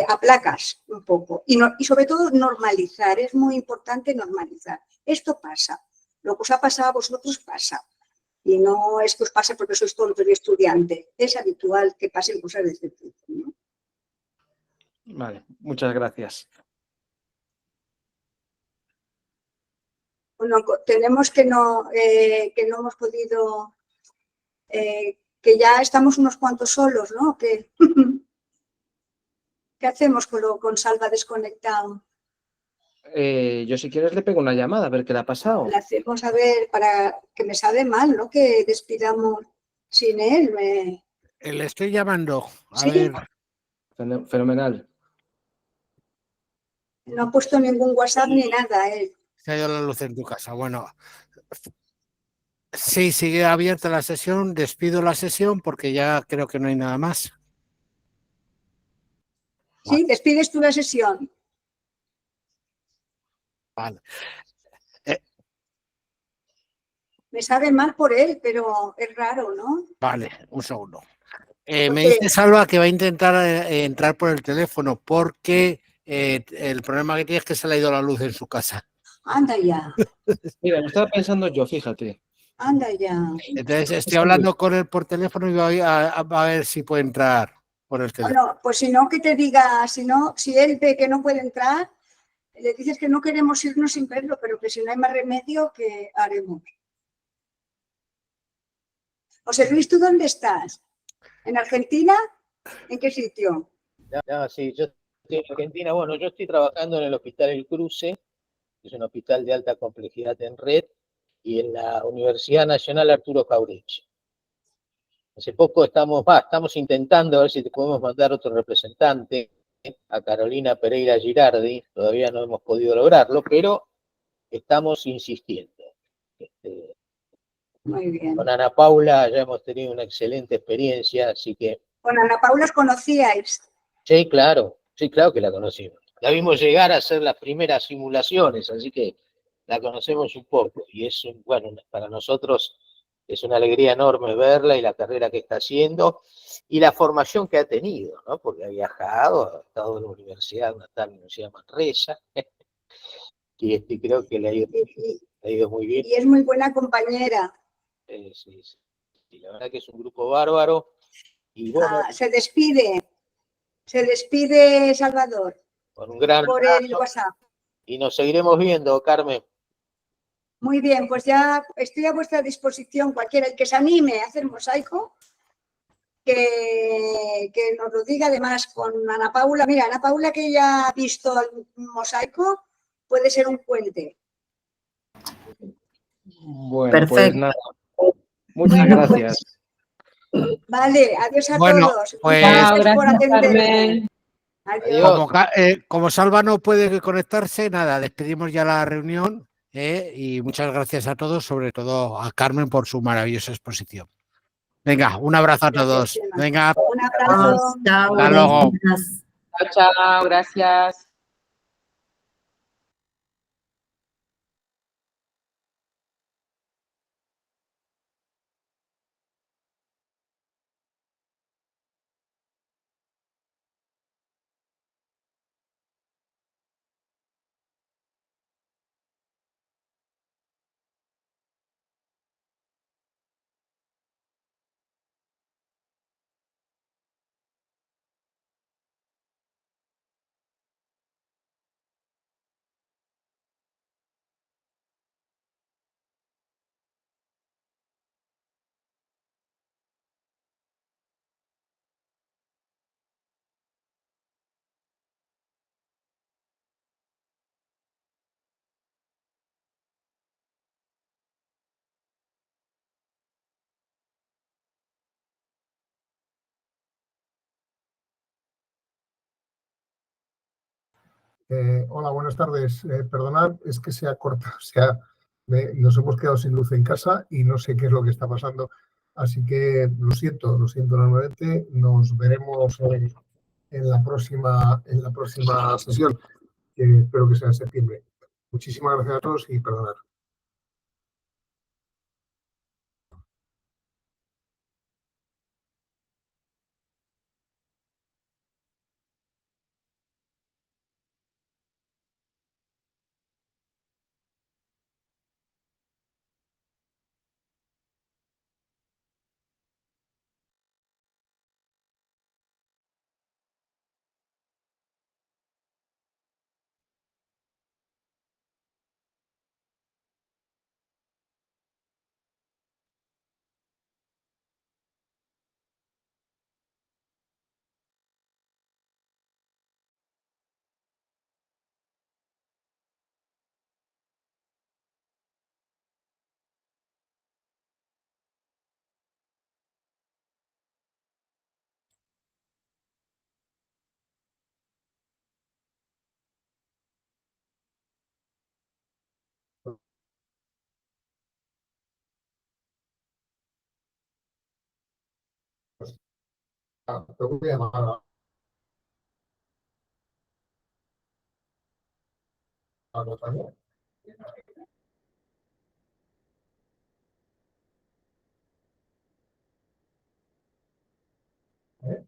A: aplacas un poco. Y sobre todo normalizar, es muy importante normalizar. Esto pasa, lo que os ha pasado a vosotros pasa. Y no es que os pase porque sois tontos y estudiantes. Es habitual que pasen cosas de este tipo, ¿no?
H: Vale, muchas gracias.
A: Bueno, tenemos que no hemos podido, que ya estamos unos cuantos solos, ¿no? ¿Qué hacemos con Salva desconectado?
H: Yo si quieres le pego una llamada a ver qué le ha pasado.
A: Le hacemos a ver, para que me sabe mal, ¿no? Que despidamos sin él.
I: Le estoy llamando. A
A: ¿Sí?
I: ver.
H: Fenomenal.
A: No ha puesto ningún WhatsApp ni nada él.
I: Se ha ido la luz en tu casa. Bueno, sí, sigue abierta la sesión. Despido la sesión porque ya creo que no hay nada más.
A: Sí, despides tú la sesión.
I: Vale.
A: Me sabe mal por él, pero es raro, ¿no?
I: Vale, un segundo. Me dice Salva que va a intentar entrar por el teléfono porque el problema que tiene es que se le ha ido la luz en su casa.
A: Anda ya.
H: Mira, lo estaba pensando yo, fíjate.
A: Anda ya.
I: Entonces estoy hablando con él por teléfono y voy a ver si puede entrar por el teléfono.
A: Bueno, pues si no, que te diga, si él ve que no puede entrar, le dices que no queremos irnos sin verlo, pero que si no hay más remedio, ¿qué haremos? José Luis, ¿tú dónde estás? ¿En Argentina? ¿En qué sitio?
E: Sí, yo estoy en Argentina. Bueno, yo estoy trabajando en el Hospital El Cruce, que es un hospital de alta complejidad en red, y en la Universidad Nacional Arturo Jauretche. Hace poco estamos intentando a ver si te podemos mandar otro representante, a Carolina Pereira Girardi. Todavía no hemos podido lograrlo, pero estamos insistiendo.
A: Muy bien.
E: Con Ana Paula ya hemos tenido una excelente experiencia, así que...
A: ¿Con Ana Paula os conocíais?
E: Sí, claro que la conocimos. La vimos llegar a hacer las primeras simulaciones, así que la conocemos un poco. Y es, bueno, para nosotros es una alegría enorme verla y la carrera que está haciendo y la formación que ha tenido, ¿no? Porque ha viajado, ha estado en la universidad, una tal Universidad de Manresa, y creo que le ha ido muy bien.
A: Y es muy buena compañera.
E: Sí. Y la verdad que es un grupo bárbaro. Y bueno,
A: Se despide Salvador
E: con un gran
A: por el
E: abrazo,
A: WhatsApp.
E: y nos seguiremos viendo, Carmen.
A: Muy bien, pues ya estoy a vuestra disposición, cualquiera el que se anime a hacer mosaico, que nos lo diga. Además con Ana Paula. Mira, Ana Paula, que ya ha visto el mosaico, puede ser un puente.
H: Bueno, pues
C: Perfecto.
H: nada, muchas
A: Bueno,
H: gracias.
A: pues, vale, adiós a
I: Bueno,
A: todos.
I: pues
A: Gracias por
J: gracias,
A: atenderme.
J: Carmen.
E: Adiós.
I: como Salva no puede conectarse, nada, despedimos ya la reunión, y muchas gracias a todos, sobre todo a Carmen por su maravillosa exposición. Venga, un abrazo a todos.
A: Gracias, Gemma.
I: Venga,
A: Un abrazo.
C: Chao,
I: hasta luego.
C: gracias.
J: Chao, chao, gracias.
B: Hola, buenas tardes. Perdonad, es que se ha cortado, nos hemos quedado sin luz en casa y no sé qué es lo que está pasando. Así que lo siento enormemente. Nos veremos en la próxima sesión, que espero que sea en septiembre. Muchísimas gracias a todos y perdonad. Te voy a llamar a la otra vez. ¿Eh?